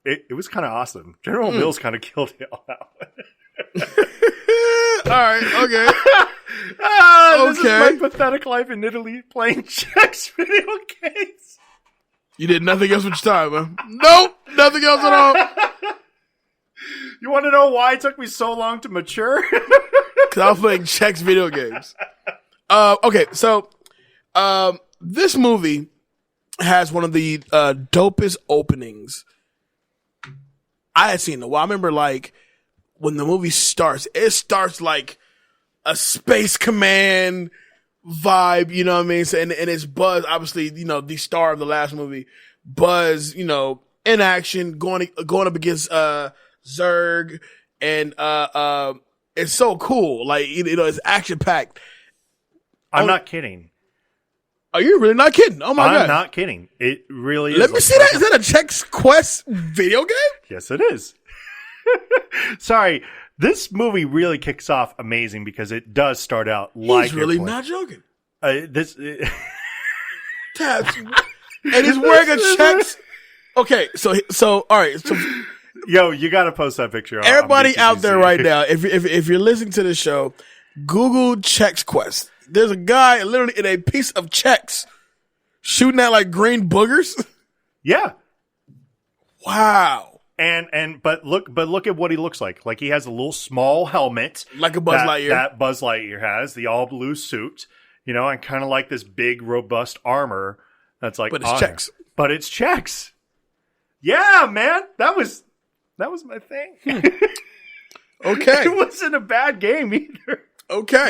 kind of awesome. General Mills kind of killed it all out. All right, okay. This is my pathetic life in Italy playing Chex video games. You did nothing else with your time, man. Nope, nothing else at all. You want to know why it took me so long to mature? Because I was playing Chex video games. Okay, so this movie has one of the dopest openings I had seen in a while. I remember, like, when the movie starts, it starts like a Space Command vibe, you know what I mean? So, and it's Buzz, obviously, the star of the last movie. Buzz, in action, going up against Zurg, and it's so cool. Like, it's action packed. I'm not kidding. Are you really not kidding? Oh my god! I'm not kidding. It really is. Let me see that. Is that a Chex Quest video game? Yes, it is. Sorry, this movie really kicks off amazing because it does start out like. He's really not joking. Tabs, and he's wearing a Chex. Okay, so all right, so. Yo, you got to post that picture. Everybody out there right now, if you're listening to the show, Google Chex Quest. There's a guy literally in a piece of Chex shooting at like green boogers. Yeah. Wow. But look at what he looks like. Like he has a little small helmet, like a Buzz Lightyear. That Buzz Lightyear has, the all blue suit, and kind of like this big robust armor. That's like, but it's Chex. But it's Chex. Yeah, man, that was my thing. Okay, it wasn't a bad game either. Okay,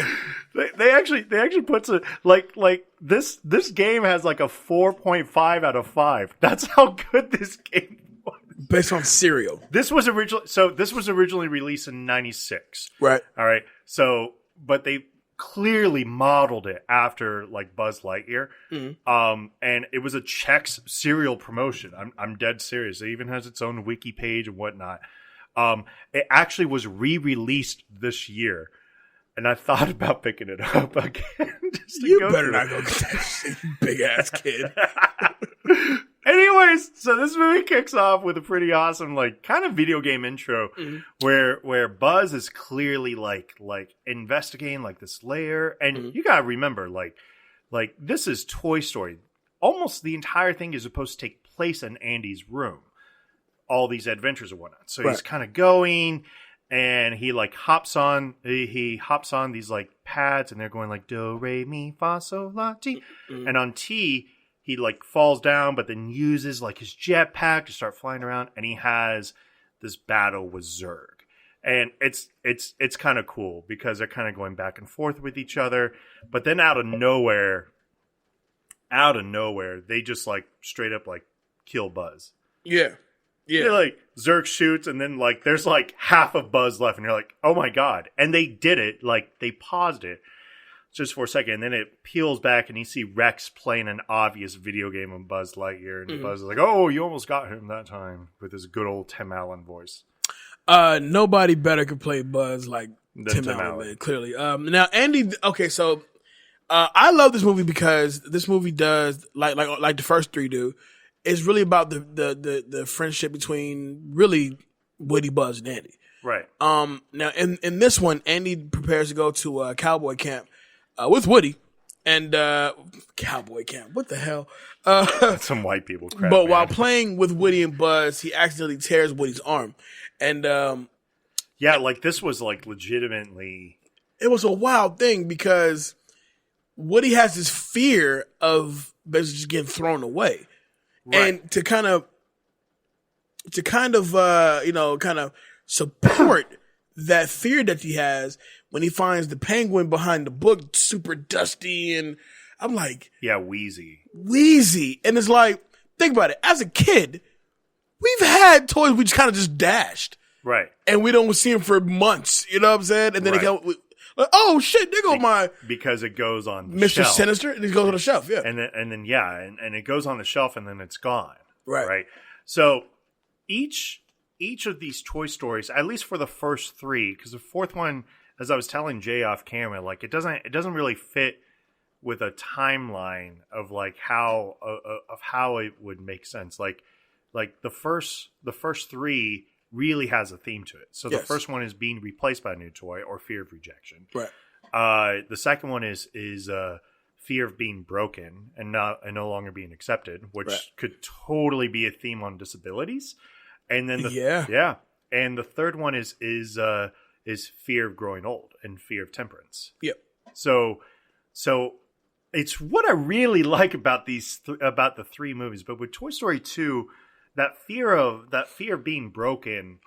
they actually puts it like this game has like a 4.5 out of 5. That's how good this game was. Based on cereal. This was originally released in 96. Right. All right. So, but they clearly modeled it after like Buzz Lightyear. Mm-hmm. And it was a Chex cereal promotion. I'm dead serious. It even has its own wiki page and whatnot. It actually was re-released this year. And I thought about picking it up again. You better not go get that shit, you big ass kid. Anyways, so this movie kicks off with a pretty awesome, like, kind of video game intro, where Buzz is clearly like investigating like this lair, and you gotta remember, like this is Toy Story. Almost the entire thing is supposed to take place in Andy's room. All these adventures and whatnot. So he's kind of going. And he like hops on these like pads, and they're going like do re mi fa sol la ti. And on T, he like falls down, but then uses like his jetpack to start flying around, and he has this battle with Zurg. And it's kind of cool because they're kind of going back and forth with each other, but then out of nowhere, they just like straight up like kill Buzz. Yeah. Yeah. You're like, Zurg shoots, and then, like, there's, like, half of Buzz left, and you're like, oh my god. And they did it. Like, they paused it just for a second, and then it peels back, and you see Rex playing an obvious video game of Buzz Lightyear, and Buzz is like, oh, you almost got him that time, with his good old Tim Allen voice. Nobody better could play Buzz like Tim Allen, man, clearly. Now, Andy, okay, so I love this movie because this movie does, like the first three do, it's really about the friendship between really Woody, Buzz, and Andy. Right. Now in this one, Andy prepares to go to cowboy camp with Woody, and cowboy camp. What the hell? That's some white people crap. But man. while playing with Woody and Buzz, he accidentally tears Woody's arm, and yeah, like this was like legitimately. It was a wild thing because Woody has this fear of basically just getting thrown away. Right. And to kind of support that fear that he has when he finds the penguin behind the book super dusty, and I'm like, yeah, wheezy. And it's like, think about it. As a kid, we've had toys we just kind of just dashed. Right. And we don't see them for months. You know what I'm saying? And then it go, like, oh shit, there go my because it goes on the Mr. shelf. Sinister, and it goes on the shelf, yeah. And then it goes on the shelf, and then it's gone. Right. So each of these Toy Stories, at least for the first three, because the fourth one, as I was telling Jay off camera, like it doesn't really fit with a timeline of like how it would make sense. Like the first three really has a theme to it. So the first one is being replaced by a new toy or fear of rejection. Right. The second one is fear of being broken and no longer being accepted, which could totally be a theme on disabilities. And then and the third one is fear of growing old and fear of temperance. Yep. So it's what I really like about about the three movies. But with Toy Story 2, that fear of being broken,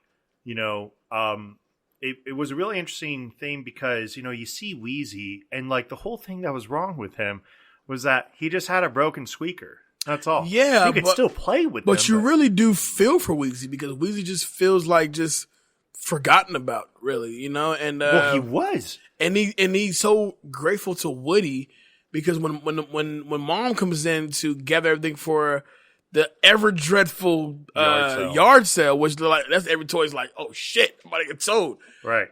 it was a really interesting thing because, you see Wheezy, and like the whole thing that was wrong with him was that he just had a broken squeaker. That's all. Yeah. You could still play with them. But you really do feel for Wheezy because Wheezy just feels like just forgotten about, really, And well, he was. And he's so grateful to Woody because when Mom comes in to gather everything for the ever dreadful yard sale, which that's every toy's like, oh shit, I'm about to get sold. Right.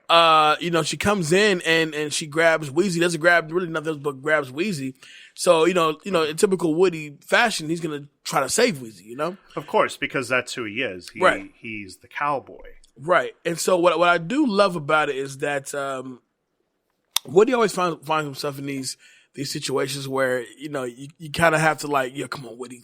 She comes in and she grabs Wheezy, doesn't grab really nothing else but grabs Wheezy. So, in typical Woody fashion, he's gonna try to save Wheezy, Of course, because that's who he is. He's the cowboy. Right. And so what I do love about it is that Woody always finds himself in these situations where, you kind of have to like, yeah, come on, Woody.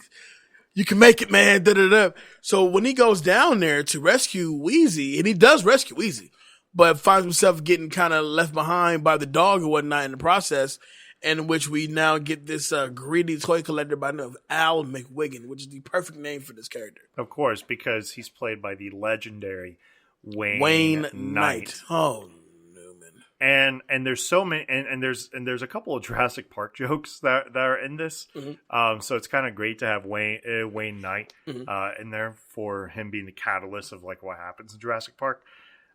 You can make it, man. Da-da-da. So when he goes down there to rescue Wheezy, and he does rescue Wheezy, but finds himself getting kind of left behind by the dog and whatnot in the process, in which we now get this greedy toy collector by the name of Al McWiggin, which is the perfect name for this character. Of course, because he's played by the legendary Wayne Knight. Oh, And there's so many, and there's a couple of Jurassic Park jokes that are in this. Mm-hmm. So it's kind of great to have Wayne Knight in there for him being the catalyst of like what happens in Jurassic Park.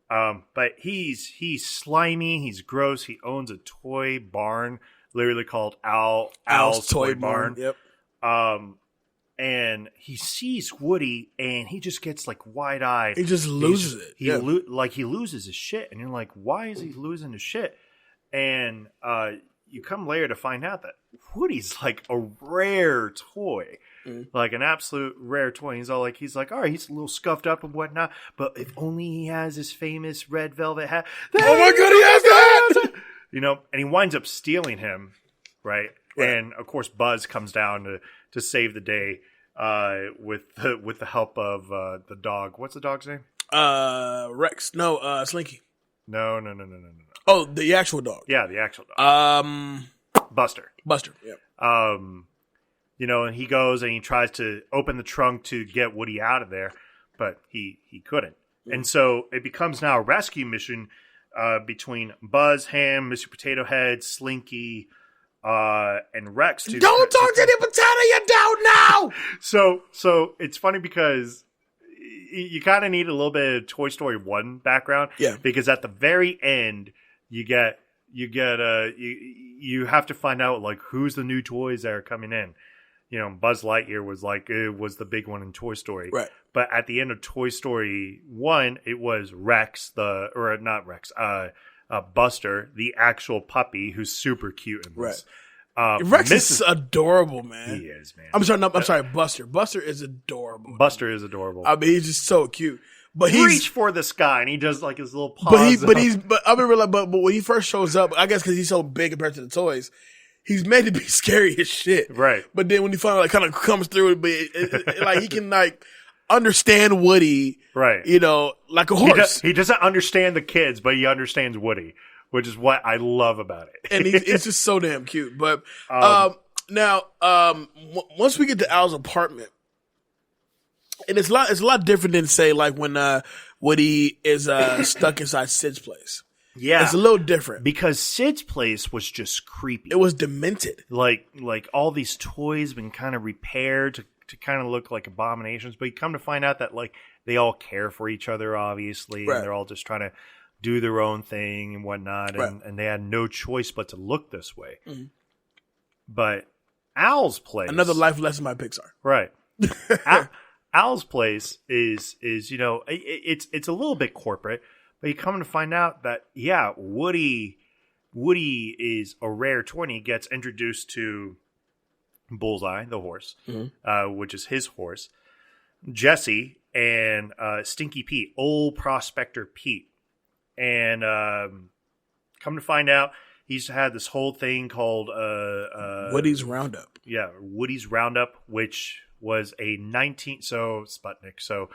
But he's slimy, he's gross. He owns a toy barn, literally called Al's Toy Barn. Yep. And he sees Woody, and he just gets like wide-eyed. He just loses it. He loses his shit, and you're like, why is he losing his shit? And you come later to find out that Woody's like a rare toy, like an absolute rare toy. He's all right, he's a little scuffed up and whatnot, but if only he has his famous red velvet hat. Oh my god, he has that! And he winds up stealing him, right? And of course, Buzz comes down to save the day with the help of the dog. What's the dog's name? Rex. No, Slinky. No. Oh, the actual dog. Yeah, the actual dog. Buster. Yeah. And he goes and he tries to open the trunk to get Woody out of there, but he couldn't. And so it becomes now a rescue mission between Buzz, Ham, Mr. Potato Head, Slinky, and Rex. Don't talk to the potato, you don't know! So it's funny because you kind of need a little bit of Toy Story 1 background. Yeah. Because at the very end, you have to find out like who's the new toys that are coming in. You know, Buzz Lightyear was the big one in Toy Story. Right. But at the end of Toy Story 1, it was Buster, the actual puppy who's super cute in this. Right. Rex is adorable, man. He is, man. I'm sorry, Buster. Buster is adorable. Buster is adorable. I mean, he's just so cute. But reach for the sky, and he does like his little paws. But when he first shows up, I guess because he's so big compared to the toys, he's made to be scary as shit. Right. But then when he finally kind of comes through, like he can like understand Woody. Right. You know, like a horse. He doesn't understand the kids, but he understands Woody, which is what I love about it. And it's just so damn cute. But now, once we get to Al's apartment, and it's a lot different than say like when Woody is stuck inside Sid's place. Yeah, it's a little different because Sid's place was just creepy. It was demented. Like all these toys been kind of repaired to kind of look like abominations, but you come to find out that like they all care for each other, obviously, and they're all just trying to do their own thing and whatnot, and they had no choice but to look this way. Mm-hmm. But Al's place, another life lesson by Pixar, right? Al's place is you know it's a little bit corporate, but you come to find out that Woody is a rare 20. Gets introduced to Bullseye, the horse, which is his horse, Jesse, and Stinky Pete, old prospector Pete, and come to find out he's had this whole thing called Woody's Roundup. Yeah, Woody's Roundup, which was a Sputnik. So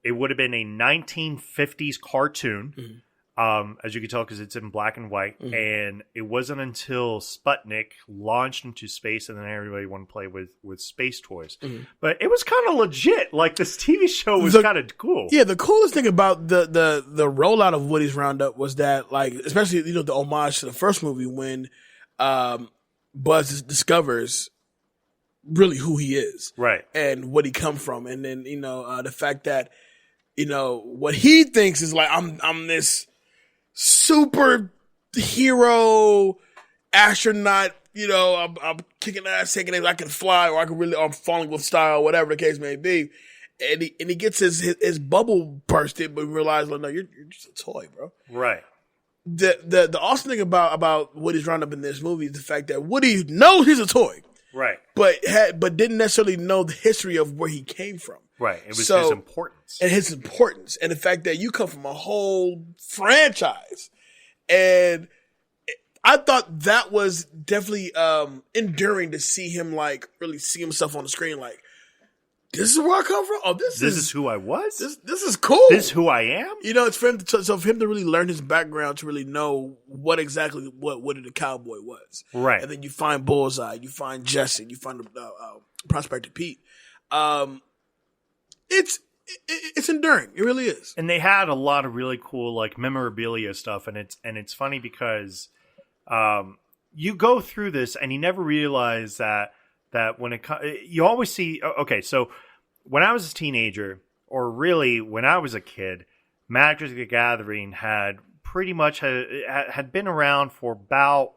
it would have been a 1950s cartoon, as you can tell, because it's in black and white. Mm-hmm. And it wasn't until Sputnik launched into space and then everybody wanted to play with space toys. Mm-hmm. But it was kind of legit. Like this TV show was kind of cool. Yeah, the coolest thing about the rollout of Woody's Roundup was that, like, especially, the homage to the first movie when Buzz discovers really who he is, right, and what he come from, and then the fact that what he thinks is like I'm this super hero astronaut, I'm kicking ass, taking it, I can fly, or I'm falling with style, whatever the case may be, and he gets his bubble bursted, but realizes, like, no, you're just a toy, bro. Right. The awesome thing about Woody's Roundup in this movie is the fact that Woody knows he's a toy. Right. But didn't necessarily know the history of where he came from. Right. It was his importance. And his importance. And the fact that you come from a whole franchise. And I thought that was definitely enduring to see him, like, really see himself on the screen, like, this is where I come from? Oh, this is who I was? This is cool. This is who I am? It's for him to really learn his background, to really know what Woody the Cowboy was. Right. And then you find Bullseye, you find Jesse, you find Prospector Pete. It's enduring. It really is. And they had a lot of really cool, like, memorabilia stuff, and it's funny because you go through this and you never realize that when it comes, you always see, okay, so when I was a teenager, or really when I was a kid, Magic the Gathering had pretty much had been around for about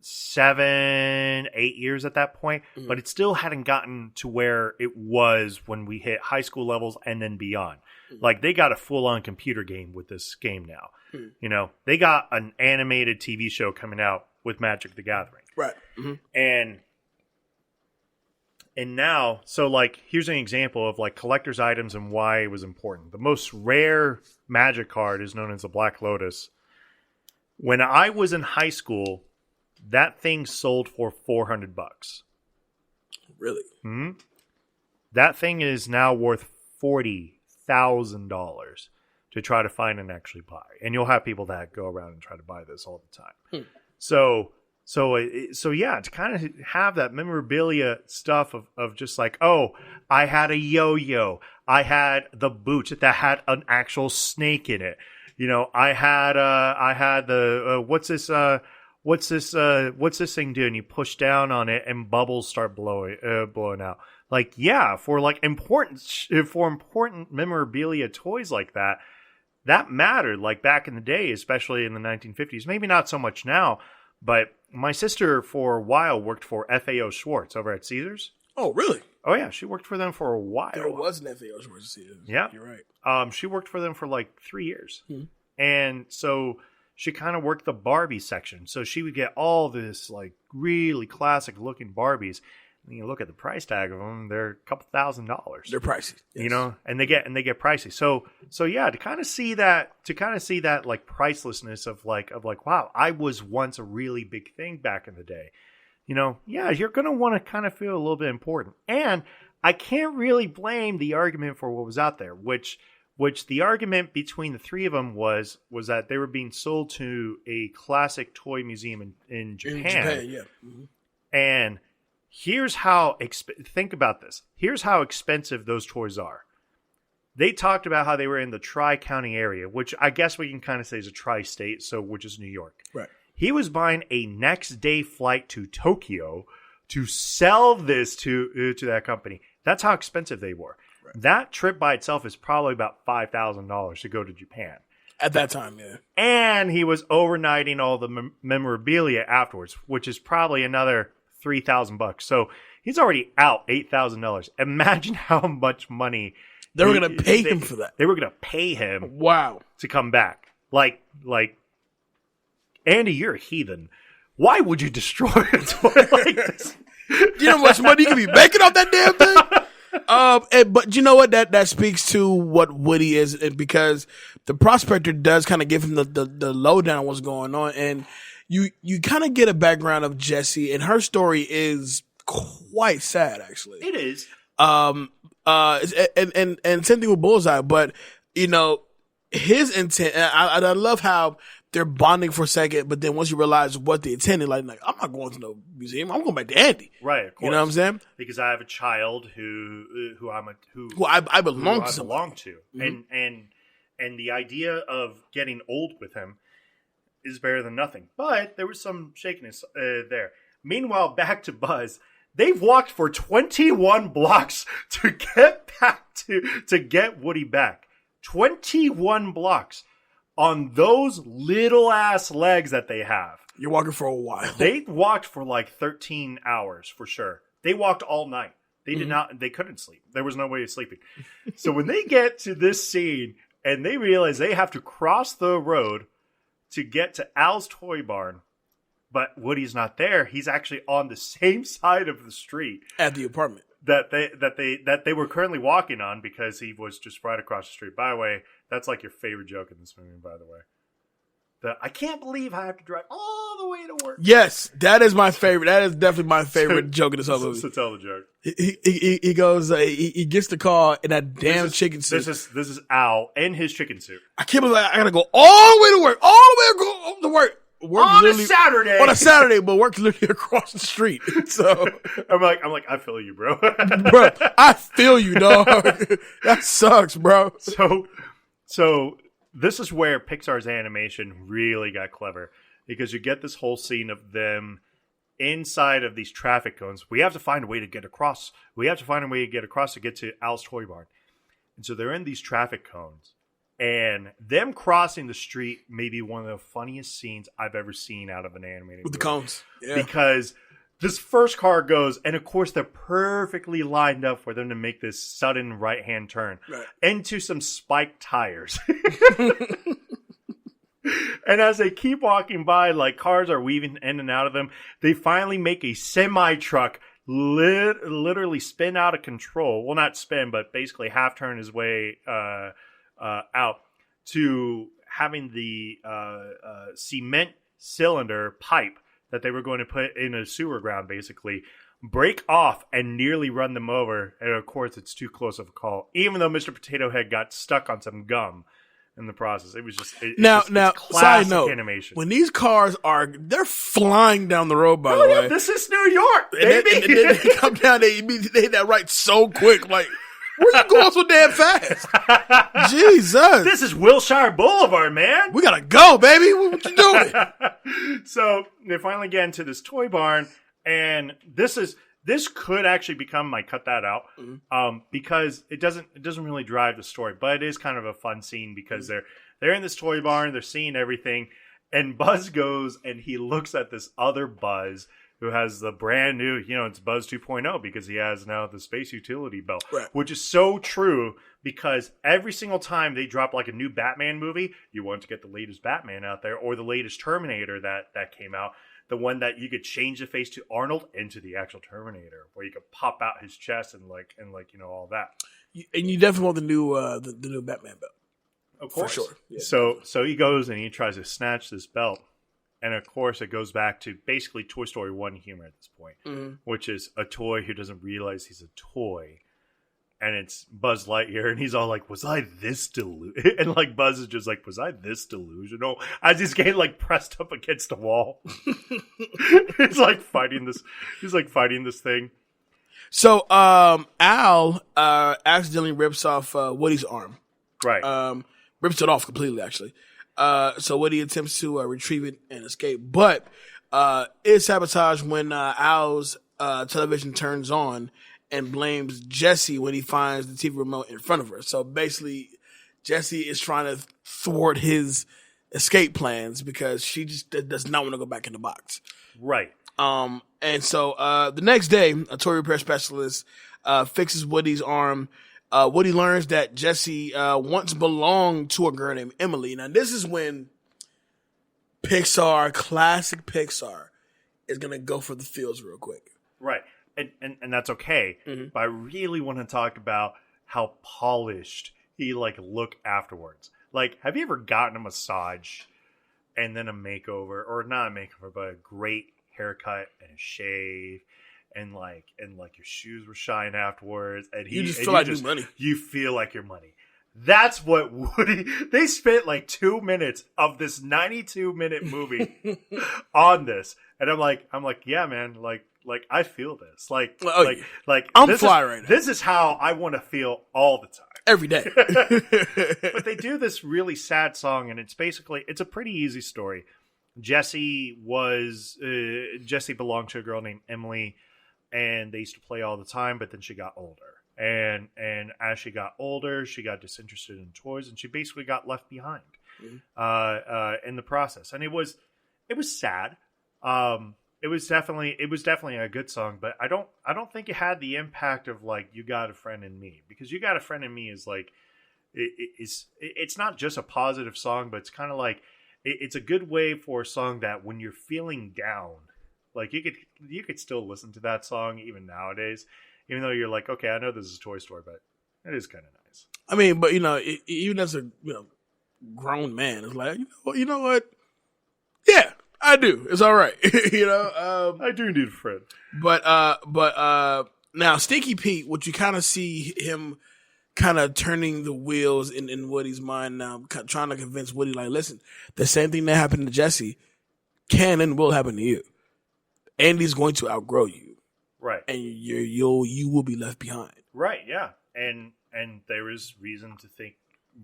7-8 years at that point, but it still hadn't gotten to where it was when we hit high school levels and then beyond. Like, they got a full-on computer game with this game now. They got an animated TV show coming out with Magic the Gathering. Right. Mm-hmm. And now, so, like, here's an example of, like, collector's items and why it was important. The most rare Magic card is known as the Black Lotus. When I was in high school, that thing sold for $400. Really? Mm-hmm. That thing is now worth $40,000 to try to find and actually buy. And you'll have people that go around and try to buy this all the time. So yeah, to kind of have that memorabilia stuff of just like, oh, I had a yo-yo, I had the boot that had an actual snake in it. I had the what's this what's this thing do? And you push down on it and bubbles start blowing out. Like, yeah, for important memorabilia toys like that mattered, like back in the day, especially in the 1950s. Maybe not so much now, but my sister for a while worked for FAO Schwartz over at Caesars. Oh, really? Oh, yeah. She worked for them for a while. There was an FAO Schwartz at Caesars. Yeah. You're right. She worked for them for like 3 years. Mm-hmm. And so she kind of worked the Barbie section. So she would get all this like really classic looking Barbies. And you look at the price tag of them; they're a couple $1,000s. They're pricey, yes. You know, and they get pricey. So yeah, to kind of see that like pricelessness of like, wow, I was once a really big thing back in the day. You know, yeah, you're gonna want to kind of feel a little bit important, and I can't really blame the argument for what was out there, which the argument between the three of them was that they were being sold to a classic toy museum in Japan. In Japan, yeah. Mm-hmm. And here's how, think about this. Here's how expensive those toys are. They talked about how they were in the Tri-County area, which I guess we can kind of say is a tri-state, which is New York. Right. He was buying a next day flight to Tokyo to sell this to that company. That's how expensive they were. Right. That trip by itself is probably about $5,000 to go to Japan. At that time, yeah. And he was overnighting all the memorabilia afterwards, which is probably another $3,000. So he's already out $8,000. Imagine how much money they were going to pay him for that. They were going to pay him. Wow. To come back. Like Andy, you're a heathen. Why would you destroy a toy like this? You know how much money you could be making off that damn thing? But you know what? That speaks to what Woody is, and because the prospector does kind of give him the lowdown on what's going on, and you kind of get a background of Jessie, and her story is quite sad, actually. It is. And same thing with Bullseye, but you know his intent. And I love how they're bonding for a second, but then once you realize what they intended, like I'm not going to no museum. I'm going back to Andy. Right, of course. You know what I'm saying? Because I have a child who I belong to. Mm-hmm. And the idea of getting old with him is better than nothing. But there was some shakiness there. Meanwhile, back to Buzz. They've walked for 21 blocks to get back to get Woody back. 21 blocks. On those little ass legs that they have. You're walking for a while. They walked for like 13 hours for sure. They walked all night. They did not, they couldn't sleep. There was no way of sleeping. So when they get to this scene and they realize they have to cross the road to get to Al's Toy Barn, but Woody's not there. He's actually on the same side of the street. At the apartment. That they were currently walking on because he was just right across the street. By the way, that's like your favorite joke in this movie, by the way. I can't believe I have to drive all the way to work. Yes, that is my favorite. That is definitely my favorite joke in this whole movie. So tell the joke. He goes, he gets the car in that damn chicken suit. This is Al in his chicken suit. I can't believe I gotta go all the way to work. All the way to work. On a Saturday. On a Saturday, but work's literally across the street. So I'm like, I feel you, bro. Bro, I feel you, dog. That sucks, bro. So this is where Pixar's animation really got clever, because you get this whole scene of them inside of these traffic cones. We have to find a way to get across. To get to Al's Toy Barn. And so they're in these traffic cones. And them crossing the street may be one of the funniest scenes I've ever seen out of an animated with movie. The cones. Yeah. Because this first car goes, and of course they're perfectly lined up for them to make this sudden right-hand turn into some spiked tires. And as they keep walking by, like cars are weaving in and out of them, they finally make a semi-truck literally spin out of control. Well, not spin, but basically half turn his way out to having the cement cylinder pipe that they were going to put in a sewer ground basically break off and nearly run them over. And of course, it's too close of a call, even though Mr. Potato Head got stuck on some gum in the process. It was just now classic side note, animation. When these cars they're flying down the road, by the way. This is New York, baby. And then they come down, they hit that right so quick, like Where you going so damn fast? Jesus. This is Wilshire Boulevard, man. We gotta go, baby. What you doing? So they finally get into this toy barn, and this could actually become my cut that out, because it doesn't really drive the story, but it is kind of a fun scene because they're in this toy barn, they're seeing everything, and Buzz goes and he looks at this other Buzz who has the brand new, it's Buzz 2.0 because he has now the space utility belt, right. Which is so true because every single time they drop like a new Batman movie, you want to get the latest Batman out there or the latest Terminator that came out. The one that you could change the face to Arnold into the actual Terminator, where you could pop out his chest and all that. And you definitely want the new Batman belt, of course. For sure. Yeah. So he goes and he tries to snatch this belt, and of course it goes back to basically Toy Story 1 humor at this point, which is a toy who doesn't realize he's a toy. And it's Buzz Lightyear, and he's all like, was I this delusional? And like Buzz is just like, was I this delusional? As he's getting like pressed up against the wall. He's like fighting this thing. So Al accidentally rips off Woody's arm. Right. Rips it off completely, actually. So Woody attempts to retrieve it and escape, but is sabotaged when Al's television turns on and blames Jessie when he finds the TV remote in front of her. So basically, Jessie is trying to thwart his escape plans because she just does not want to go back in the box. Right. And so the next day, a toy repair specialist fixes Woody's arm. Woody learns that Jessie once belonged to a girl named Emily. Now, this is when classic Pixar, is going to go for the feels real quick. Right. And that's okay. But I really want to talk about how polished he look afterwards. Like, have you ever gotten a massage and then a makeover, or not a makeover, but a great haircut and a shave, and your shoes were shine afterwards, and you just feel like your money. You feel like your money. That's what Woody. They spent 2 minutes of this 92-minute movie on this, and I'm like, yeah, man, I feel this. I'm fly right now. This is how I want to feel all the time. Every day. But they do this really sad song, and it's a pretty easy story. Jessie belonged to a girl named Emily, and they used to play all the time, but then she got older. And as she got older, she got disinterested in toys, and she basically got left behind in the process. And it was sad. It was definitely a good song, but I don't think it had the impact of You Got a Friend in Me, because You Got a Friend in Me is it's not just a positive song, but it's kind of it's a good way for a song that when you're feeling down, you could still listen to that song even nowadays, even though you're okay, I know this is a Toy Story, but it is kind of nice. I mean, but even as a grown man, it's you know what? Yeah, I do. It's all right. I do need a friend. But now Stinky Pete, what you kind of see him kind of turning the wheels in Woody's mind now, trying to convince Woody, listen, the same thing that happened to Jessie can and will happen to you. Andy's going to outgrow you. Right. And you will be left behind. Right, yeah. And there is reason to think,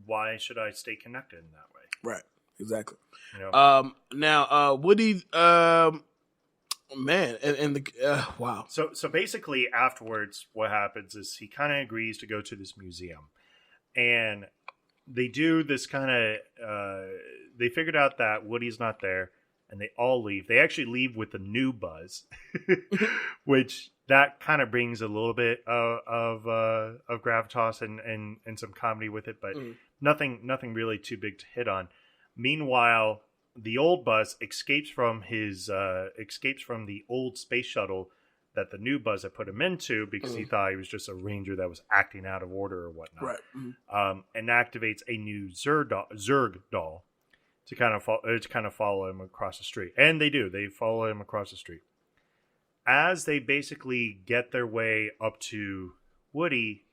why should I stay connected in that way? Right. Exactly. Now, Woody, man, and wow. So basically, afterwards, what happens is he kind of agrees to go to this museum, and they do this kind of. They figured out that Woody's not there, and they all leave. They actually leave with the new Buzz, which that kind of brings a little bit of gravitas and some comedy with it, but nothing really too big to hit on. Meanwhile, the old Buzz escapes from the old space shuttle that the new Buzz had put him into because he thought he was just a ranger that was acting out of order or whatnot. Right. And activates a new Zurg doll to kind of follow him across the street. And they do. They follow him across the street. As they basically get their way up to Woody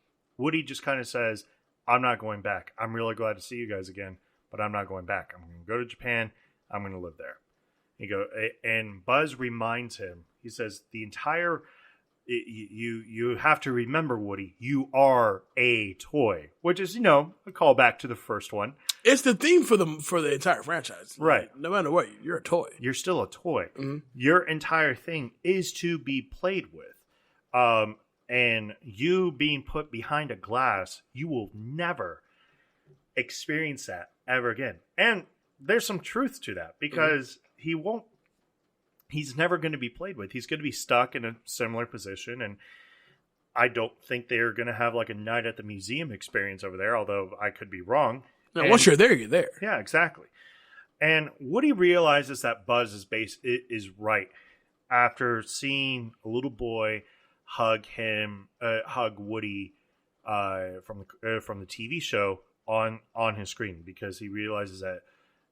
just kind of says, "I'm not going back. I'm really glad to see you guys again, but I'm not going back. I'm going to go to Japan. I'm going to live there." And Buzz reminds him. He says, "The entire you have to remember, Woody, you are a toy, which is, a callback to the first one. It's the theme for the entire franchise. Right. No matter what, you're a toy. You're still a toy. Mm-hmm. Your entire thing is to be played with. And you being put behind a glass, you will never experience that ever again. And there's some truth to that, because he's never going to be played with. He's going to be stuck in a similar position, and I don't think they're going to have like a night at the museum experience over there, although I could be wrong. No, once you're there, you're there. Yeah, exactly. And Woody realizes that Buzz is right after seeing a little boy hug Woody from the TV show on his screen, because he realizes that,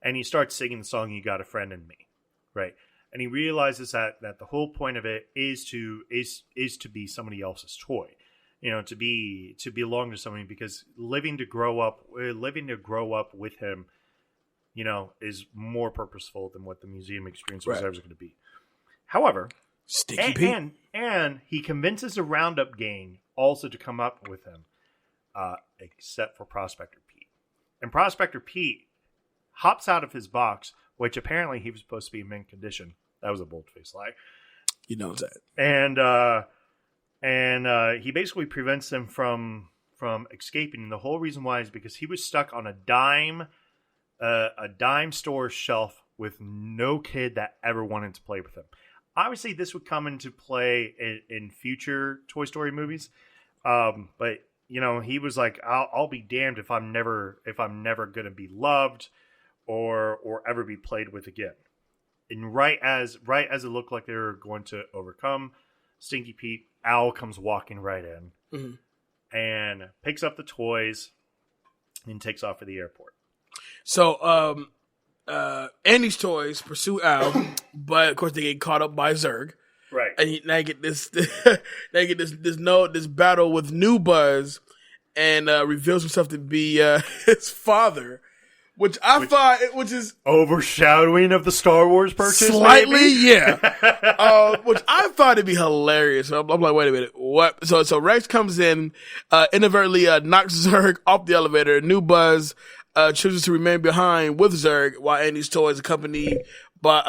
and he starts singing the song "You Got a Friend in Me," right? And he realizes that the whole point of it is to be somebody else's toy, to belong to somebody, because living to grow up with him, is more purposeful than what the museum experience reserves are going to be. However, Stinky Pete, and he convinces the Roundup gang also to come up with him, except for Prospector Pete. And Prospector Pete hops out of his box, which apparently he was supposed to be in mint condition. That was a bold-faced lie. You know that. And he basically prevents them from escaping. And the whole reason why is because he was stuck on a dime store shelf with no kid that ever wanted to play with him. Obviously, this would come into play in future Toy Story movies, but he was like, "I'll be damned if I'm never going to be loved or ever be played with again." And right as it looked like they were going to overcome Stinky Pete, Al comes walking right in and picks up the toys and takes off for the airport. So, Andy's toys pursue Al, but of course they get caught up by Zurg. Right. And now you get this battle with new Buzz, and reveals himself to be his father, which is overshadowing of the Star Wars purchase. Slightly, maybe? Yeah. Which I thought it'd be hilarious. I'm like, wait a minute, what? So Rex comes in, inadvertently knocks Zurg off the elevator. New Buzz chooses to remain behind with Zurg, while Andy's toys accompanied by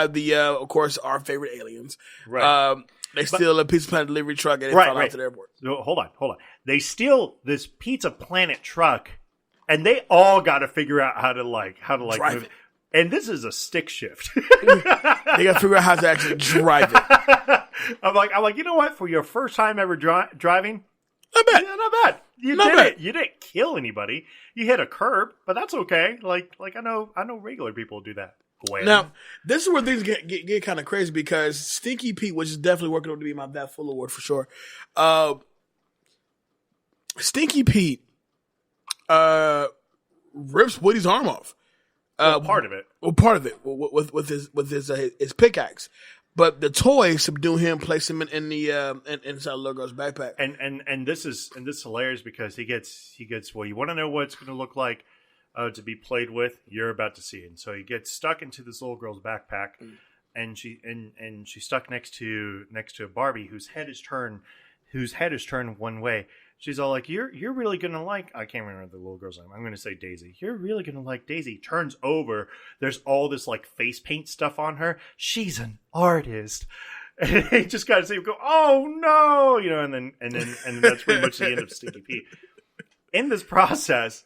the of course our favorite aliens. Right. They steal a Pizza Planet delivery truck and they fall out to the airport. So, hold on. They steal this Pizza Planet truck, and they all got to figure out how to drive move it. And this is a stick shift. They got to figure out how to actually drive it. I'm like, you know what? For your first time ever driving, Not bad. yeah, not bad. You did it. You didn't kill anybody. You hit a curb, but that's okay. Like I know regular people do that. Gwen. Now, this is where things get kind of crazy, because Stinky Pete, which is definitely working on to be my That Full Award for sure. Stinky Pete rips Woody's arm off. Part of it. Well, part of it with his pickaxe, but the toys subdue him, place him in the inside the little girl's backpack. And this is hilarious, because he gets well. You want to know what it's going to look like to be played with? You're about to see it. And so he gets stuck into this little girl's backpack, and she's stuck next to a Barbie whose head is turned one way. She's all like, "You're really gonna like." I can't remember the little girl's name. I'm gonna say Daisy. You're really gonna like Daisy. Turns over. There's all this like face paint stuff on her. She's an artist. And they just gotta say, "Go, oh no," and then that's pretty much the end of Stinky Pete. In this process,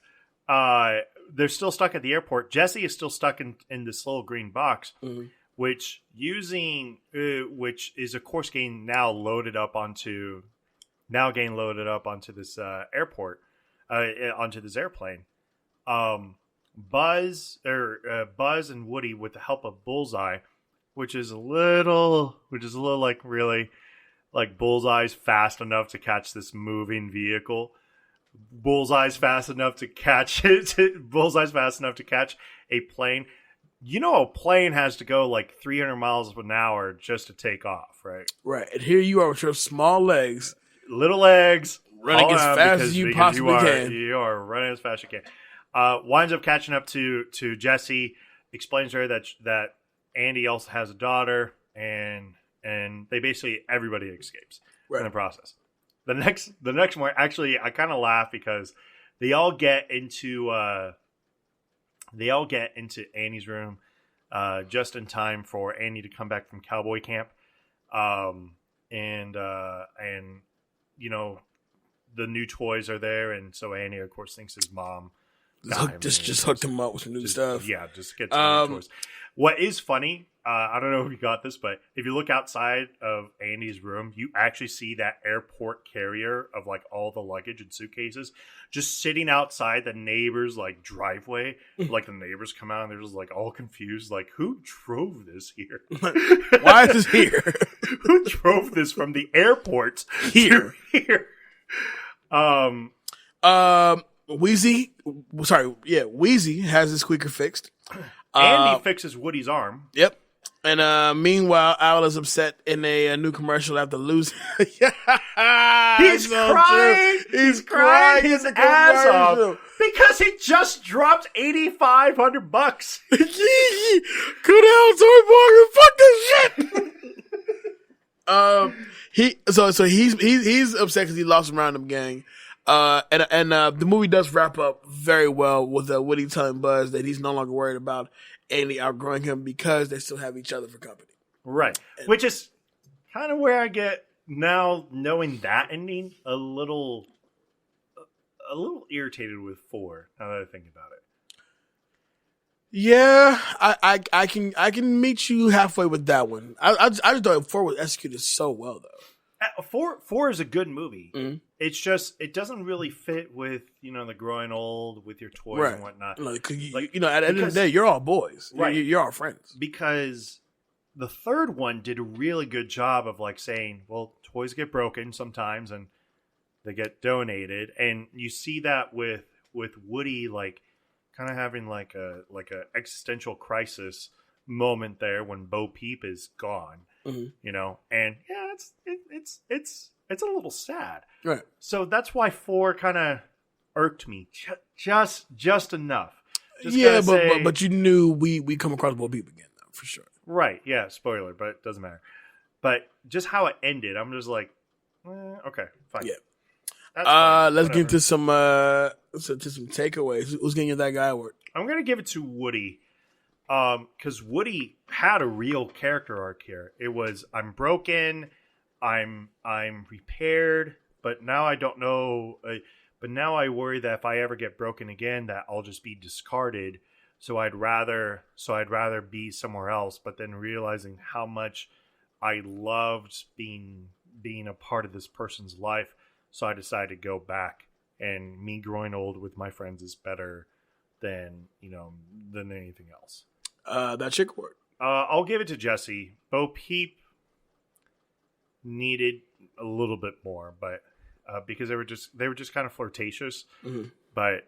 they're still stuck at the airport. Jesse is still stuck in this little green box, which is of course getting loaded up onto this airport, onto this airplane. Buzz and Woody, with the help of Bullseye, which is a little like, really, like, Bullseye's fast enough to catch this moving vehicle. Bullseye's fast enough to catch it. Bullseye's fast enough to catch a plane. A plane has to go like 300 miles an hour just to take off, right? Right. And here you are with your small legs. Little legs, running as fast as you possibly can. You are running as fast as you can. Winds up catching up to Jessie. Explains to her that Andy also has a daughter, and and they basically everybody escapes Right. in the process. The next morning, actually, I kind of laugh because they all get into Annie's room just in time for Annie to come back from cowboy camp, and you know, the new toys are there, and so Annie, of course, thinks his mom just hooked him up with some new stuff. Yeah, just get some new toys. What is funny, I don't know if you got this, but if you look outside of Andy's room, you actually see that airport carrier of like all the luggage and suitcases just sitting outside the neighbor's like driveway. Like the neighbors come out and they're just like all confused, like who drove this here? Why is this here? Who drove this from the airport here? Wheezy has his squeaker fixed. Andy fixes Woody's arm. Yep. And meanwhile, Owl is upset in a new commercial after losing. He's crying. He's crying his ass off because he just dropped $8,500. Good hell, Tony Morgan, fuck this shit. He's upset because he lost Roundup Gang. And the movie does wrap up very well with Woody telling Buzz that he's no longer worried about Andy outgrowing him because they still have each other for company. Right. Which is kind of where I get now, knowing that ending, a little irritated with 4 now that I think about it. Yeah, I can meet you halfway with that one. I just thought 4 was executed so well though. 4 is a good movie. Mm-hmm. It's just it doesn't really fit with the growing old with your toys and whatnot. Like, at the end of the day, you're all boys. Right. You're all friends. Because the third one did a really good job of like saying, well, toys get broken sometimes and they get donated, and you see that with Woody like kind of having like a existential crisis moment there when Bo Peep is gone. Mm-hmm. And yeah, it's a little sad. Right. So that's why 4 kind of irked me just enough. But you knew we come across Bo Peep again though, for sure. Right. Yeah. Spoiler, but it doesn't matter. But just how it ended, I'm just like, okay, fine. Yeah. That's fine. Let's get into some takeaways. Who's getting you that guy award? I'm gonna give it to Woody. Because Woody had a real character arc here. It was, I'm broken, I'm repaired, but now I don't know. But now I worry that if I ever get broken again, that I'll just be discarded. So I'd rather be somewhere else. But then realizing how much I loved being a part of this person's life, so I decided to go back. And me growing old with my friends is better than anything else. That chick award. I'll give it to Jesse. Bo Peep needed a little bit more, but because they were just kind of flirtatious. Mm-hmm. But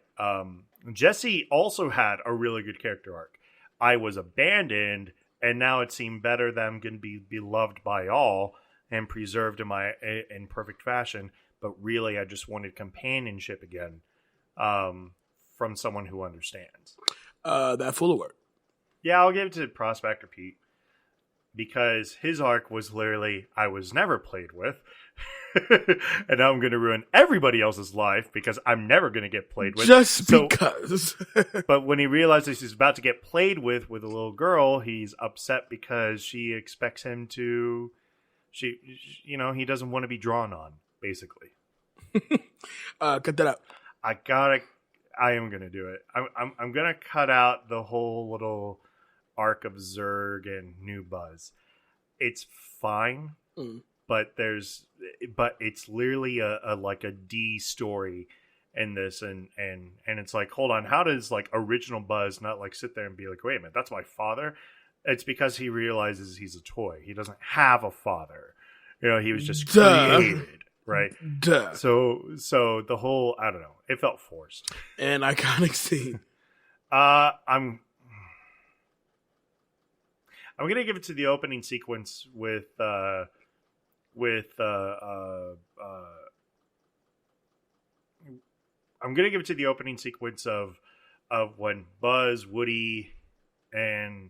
Jesse also had a really good character arc. I was abandoned, and now it seemed better that I'm going to be beloved by all and preserved in perfect fashion. But really, I just wanted companionship again from someone who understands. That full award. Yeah, I'll give it to Prospector Pete because his arc was literally, I was never played with, and now I'm going to ruin everybody else's life because I'm never going to get played with. Because. But when he realizes he's about to get played with a little girl, he's upset because she expects him to, he doesn't want to be drawn on, basically. Cut that out. I am going to do it. I'm going to cut out the whole little arc of Zurg and New Buzz. It's fine, but it's literally a D story in this, and it's like, hold on, how does like original Buzz not like sit there and be like, wait a minute, that's my father? It's because he realizes he's a toy. He doesn't have a father. He was just created. Right. Duh. So the whole, I don't know, it felt forced. An iconic scene. I'm gonna give it to the opening sequence with I'm gonna give it to the opening sequence of when Buzz, Woody, and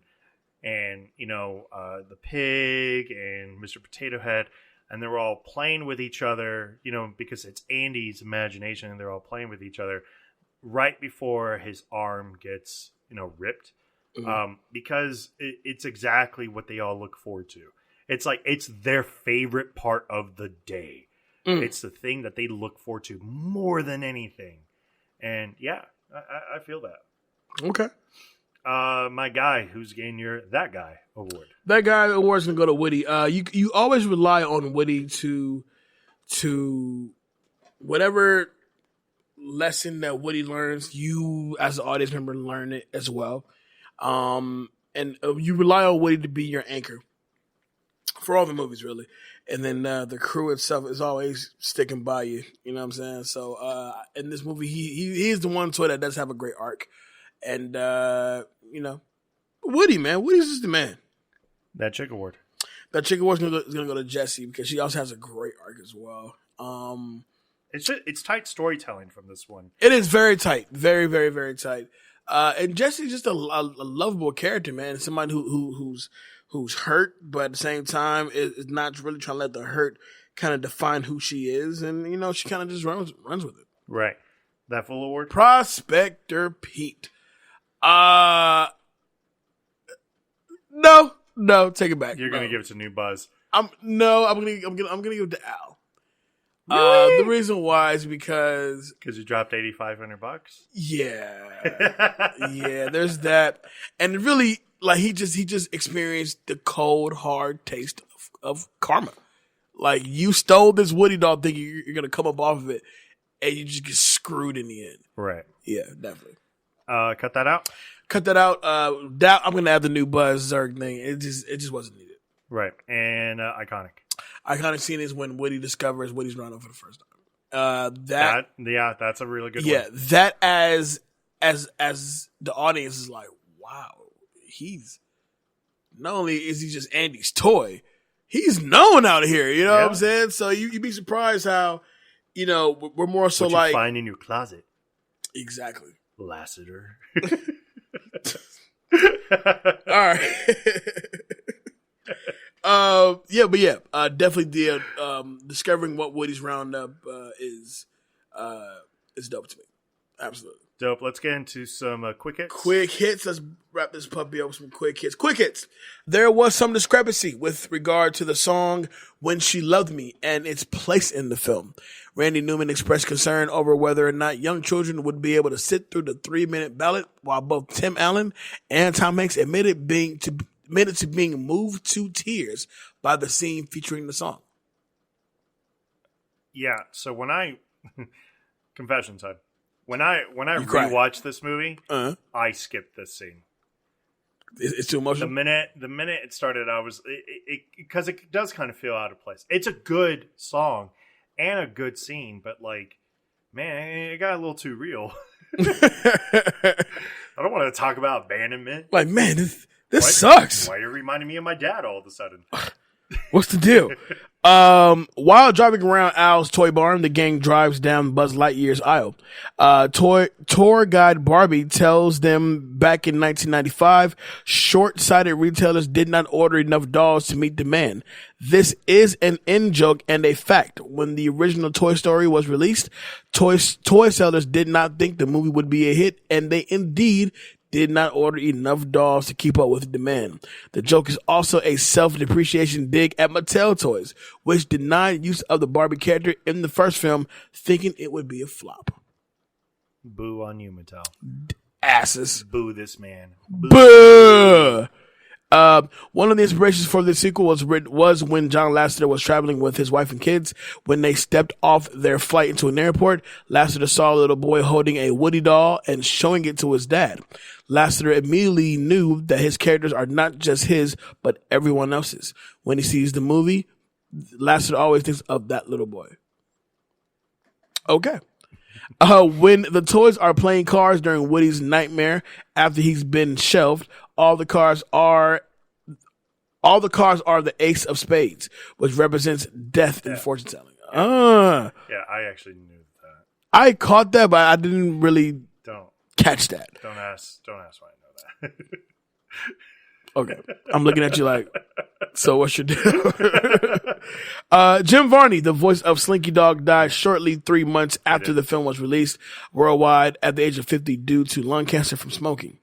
and the pig and Mr. Potato Head, and they're all playing with each other, because it's Andy's imagination, and they're all playing with each other right before his arm gets, ripped. Because it's exactly what they all look forward to. It's like it's their favorite part of the day. It's the thing that they look forward to more than anything. And yeah, I feel that. Okay. My guy, who's getting your That Guy award? That Guy award's gonna go to Woody. You always rely on Woody to whatever lesson that Woody learns, you as an audience member learn it as well. And you rely on Woody to be your anchor for all the movies, really. And then the crew itself is always sticking by you. You know what I'm saying? So in this movie, he is the one toy that does have a great arc. And, Woody, man. Woody's just the man. That Chick Award. That Chick Award is going to go to Jessie because she also has a great arc as well. It's tight storytelling from this one. It is very tight. Very, very, very tight. And Jesse's just a lovable character, man. Somebody who's hurt, but at the same time is not really trying to let the hurt kind of define who she is. And, she kind of just runs with it. Right. That full award? Prospector Pete. No, take it back. You're going to give it to New Buzz. I'm gonna give it to Al. Really? The reason why is because you dropped $8,500. Yeah, yeah. There's that, and really, like he just experienced the cold, hard taste of karma. Like you stole this Woody doll, thinking you're gonna come up off of it, and you just get screwed in the end. Right. Yeah, definitely. Cut that out. Cut that out. I'm gonna add the New Buzz Zurg thing. It just wasn't needed. Right. And iconic. Iconic scene is when Woody discovers Woody's rhino for the first time. That's a really good one. Yeah, that as the audience is like, wow, he's not only is he just Andy's toy, he's known out here. You know what I'm saying? So you'd be surprised how, we're more so what like you find in your closet. Exactly. Lassiter. All right. Definitely the discovering what Woody's roundup is dope to me. Absolutely dope. Let's get into some quick hits. Quick hits. Let's wrap this puppy up with some quick hits. Quick hits. There was some discrepancy with regard to the song "When She Loved Me" and its place in the film. Randy Newman expressed concern over whether or not young children would be able to sit through the 3-minute ballad, while both Tim Allen and Tom Hanks admitted to being moved to tears by the scene featuring the song. Yeah, so confession time. When I rewatched this movie, I skipped this scene. It's too emotional. The minute it started, I was because it does kind of feel out of place. It's a good song and a good scene, but man, it got a little too real. I don't want to talk about abandonment. Like, man, this sucks. Why are you reminding me of my dad all of a sudden? What's the deal? While driving around Al's toy barn, the gang drives down Buzz Lightyear's aisle. Tour guide Barbie tells them back in 1995, short-sighted retailers did not order enough dolls to meet demand. This is an in-joke and a fact. When the original Toy Story was released, toy sellers did not think the movie would be a hit, and they indeed did not order enough dolls to keep up with demand. The joke is also a self-depreciation dig at Mattel Toys, which denied use of the Barbie character in the first film, thinking it would be a flop. Boo on you, Mattel. Asses. Boo this man. Boo! One of the inspirations for the sequel was when John Lasseter was traveling with his wife and kids. When they stepped off their flight into an airport, Lasseter saw a little boy holding a Woody doll and showing it to his dad. Lasseter immediately knew that his characters are not just his, but everyone else's. When he sees the movie, Lasseter always thinks of that little boy. Okay. When the toys are playing cards during Woody's nightmare after he's been shelved, all the cards are the ace of spades, which represents death in fortune telling. Yeah, I actually knew that. I caught that, but I didn't really catch that. Don't ask why I know that. Okay. I'm looking at you like, so what's your deal? Jim Varney, the voice of Slinky Dog, died shortly 3 months after the film was released worldwide at the age of 50 due to lung cancer from smoking.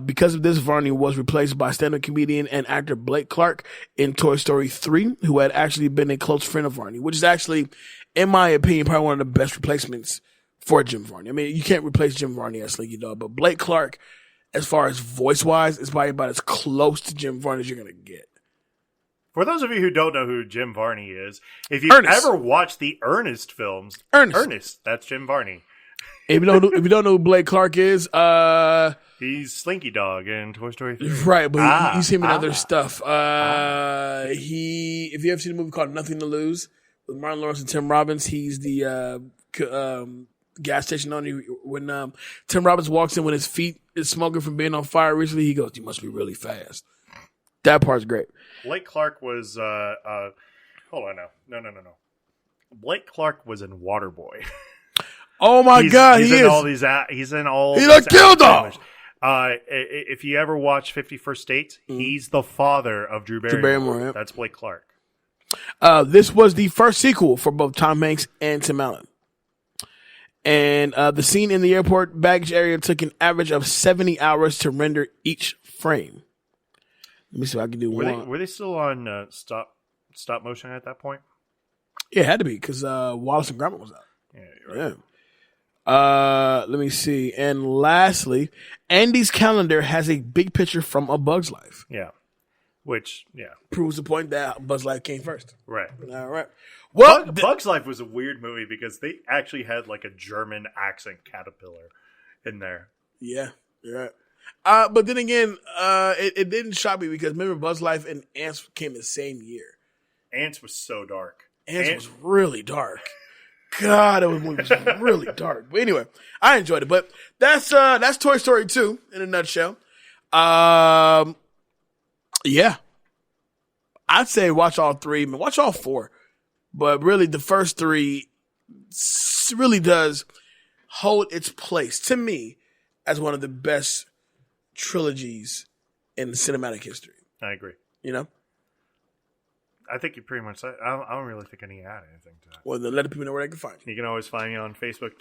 Because of this, Varney was replaced by stand-up comedian and actor Blake Clark in Toy Story 3, who had actually been a close friend of Varney, which is actually, in my opinion, probably one of the best replacements for Jim Varney. I mean, you can't replace Jim Varney as Slinky Dog, but Blake Clark, as far as voice-wise, is probably about as close to Jim Varney as you're going to get. For those of you who don't know who Jim Varney is, if you've ever watched the Ernest films, Ernest, that's Jim Varney. If you don't know who Blake Clark is, he's Slinky Dog in Toy Story 3. Right, but he's him in other stuff. If you ever seen a movie called Nothing to Lose with Martin Lawrence and Tim Robbins, he's the gas station owner. When Tim Robbins walks in when his feet is smoking from being on fire recently, he goes, "You must be really fast." That part's great. Blake Clark was hold on no. Blake Clark was in Waterboy. Oh my God, he's he in is. all these. He's in all. He's like Gilda. If you ever watch 51st Dates, he's the father of Drew Barrymore. Yeah. That's Blake Clark. This was the first sequel for both Tom Hanks and Tim Allen. And the scene in the airport baggage area took an average of 70 hours to render each frame. Let me see if I can do one. Were they still on stop motion at that point? Yeah, it had to be because Wallace and Gromit was out. Yeah, you're right. Yeah. Let me see. And lastly, Andy's calendar has a big picture from A Bug's Life. Yeah. Which, yeah. Proves the point that Bug's Life came first. Right. All right. Well, Bug's Life was a weird movie because they actually had like a German accent caterpillar in there. Yeah, you're right. But then again, it didn't shock me because remember Bug's Life and Ants came the same year. Ants was so dark. Ants was really dark. God, that movie was really dark. But anyway, I enjoyed it. But that's Toy Story 2 in a nutshell. Yeah. I'd say watch all three. Watch all four. But really, the first three really does hold its place, to me, as one of the best trilogies in cinematic history. I agree. You know? I think you pretty much said. I don't really think I need to add anything to that. Well, then let the people know where they can find you. You can always find me on Facebook,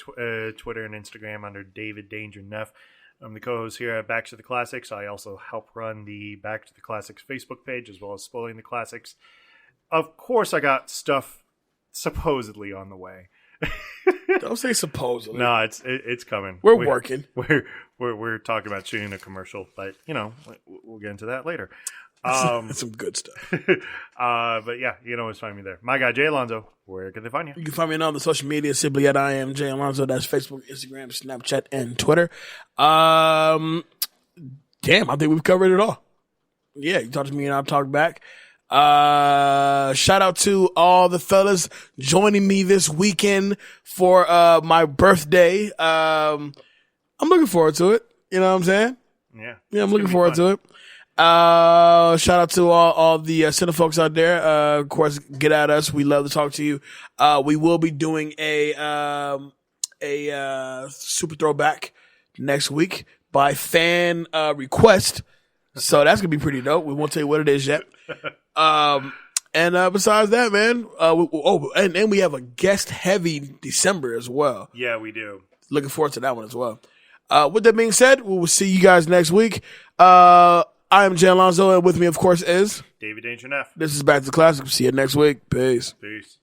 Twitter, and Instagram under David Danger Neff. I'm the co-host here at Back to the Classics. I also help run the Back to the Classics Facebook page as well as Spoiling the Classics. Of course, I got stuff supposedly on the way. Don't say supposedly. No, it's coming. We're working. We're talking about shooting a commercial, but we'll get into that later. That's some good stuff. But yeah, you can always find me there. My guy Jay Alonso. Where can they find you? You can find me on all the social media simply at I am Jay Alonso. That's Facebook, Instagram, Snapchat, and Twitter. Damn, I think we've covered it all. Yeah, you talk to me and I'll talk back. Shout out to all the fellas joining me this weekend for my birthday. I'm looking forward to it. You know what I'm saying? Yeah. Yeah, I'm looking forward to it. Shout out to all the Cinefolks out there. Of course, get at us. We love to talk to you. We will be doing a super throwback next week by fan request. So that's gonna be pretty dope. We won't tell you what it is yet. And besides that, man, and we have a guest heavy December as well. Yeah, we do. Looking forward to that one as well. With that being said, we will see you guys next week. I am Jay Alonso, and with me, of course, is David Danger Neff. This is Back to the Classics. See you next week. Peace. Peace.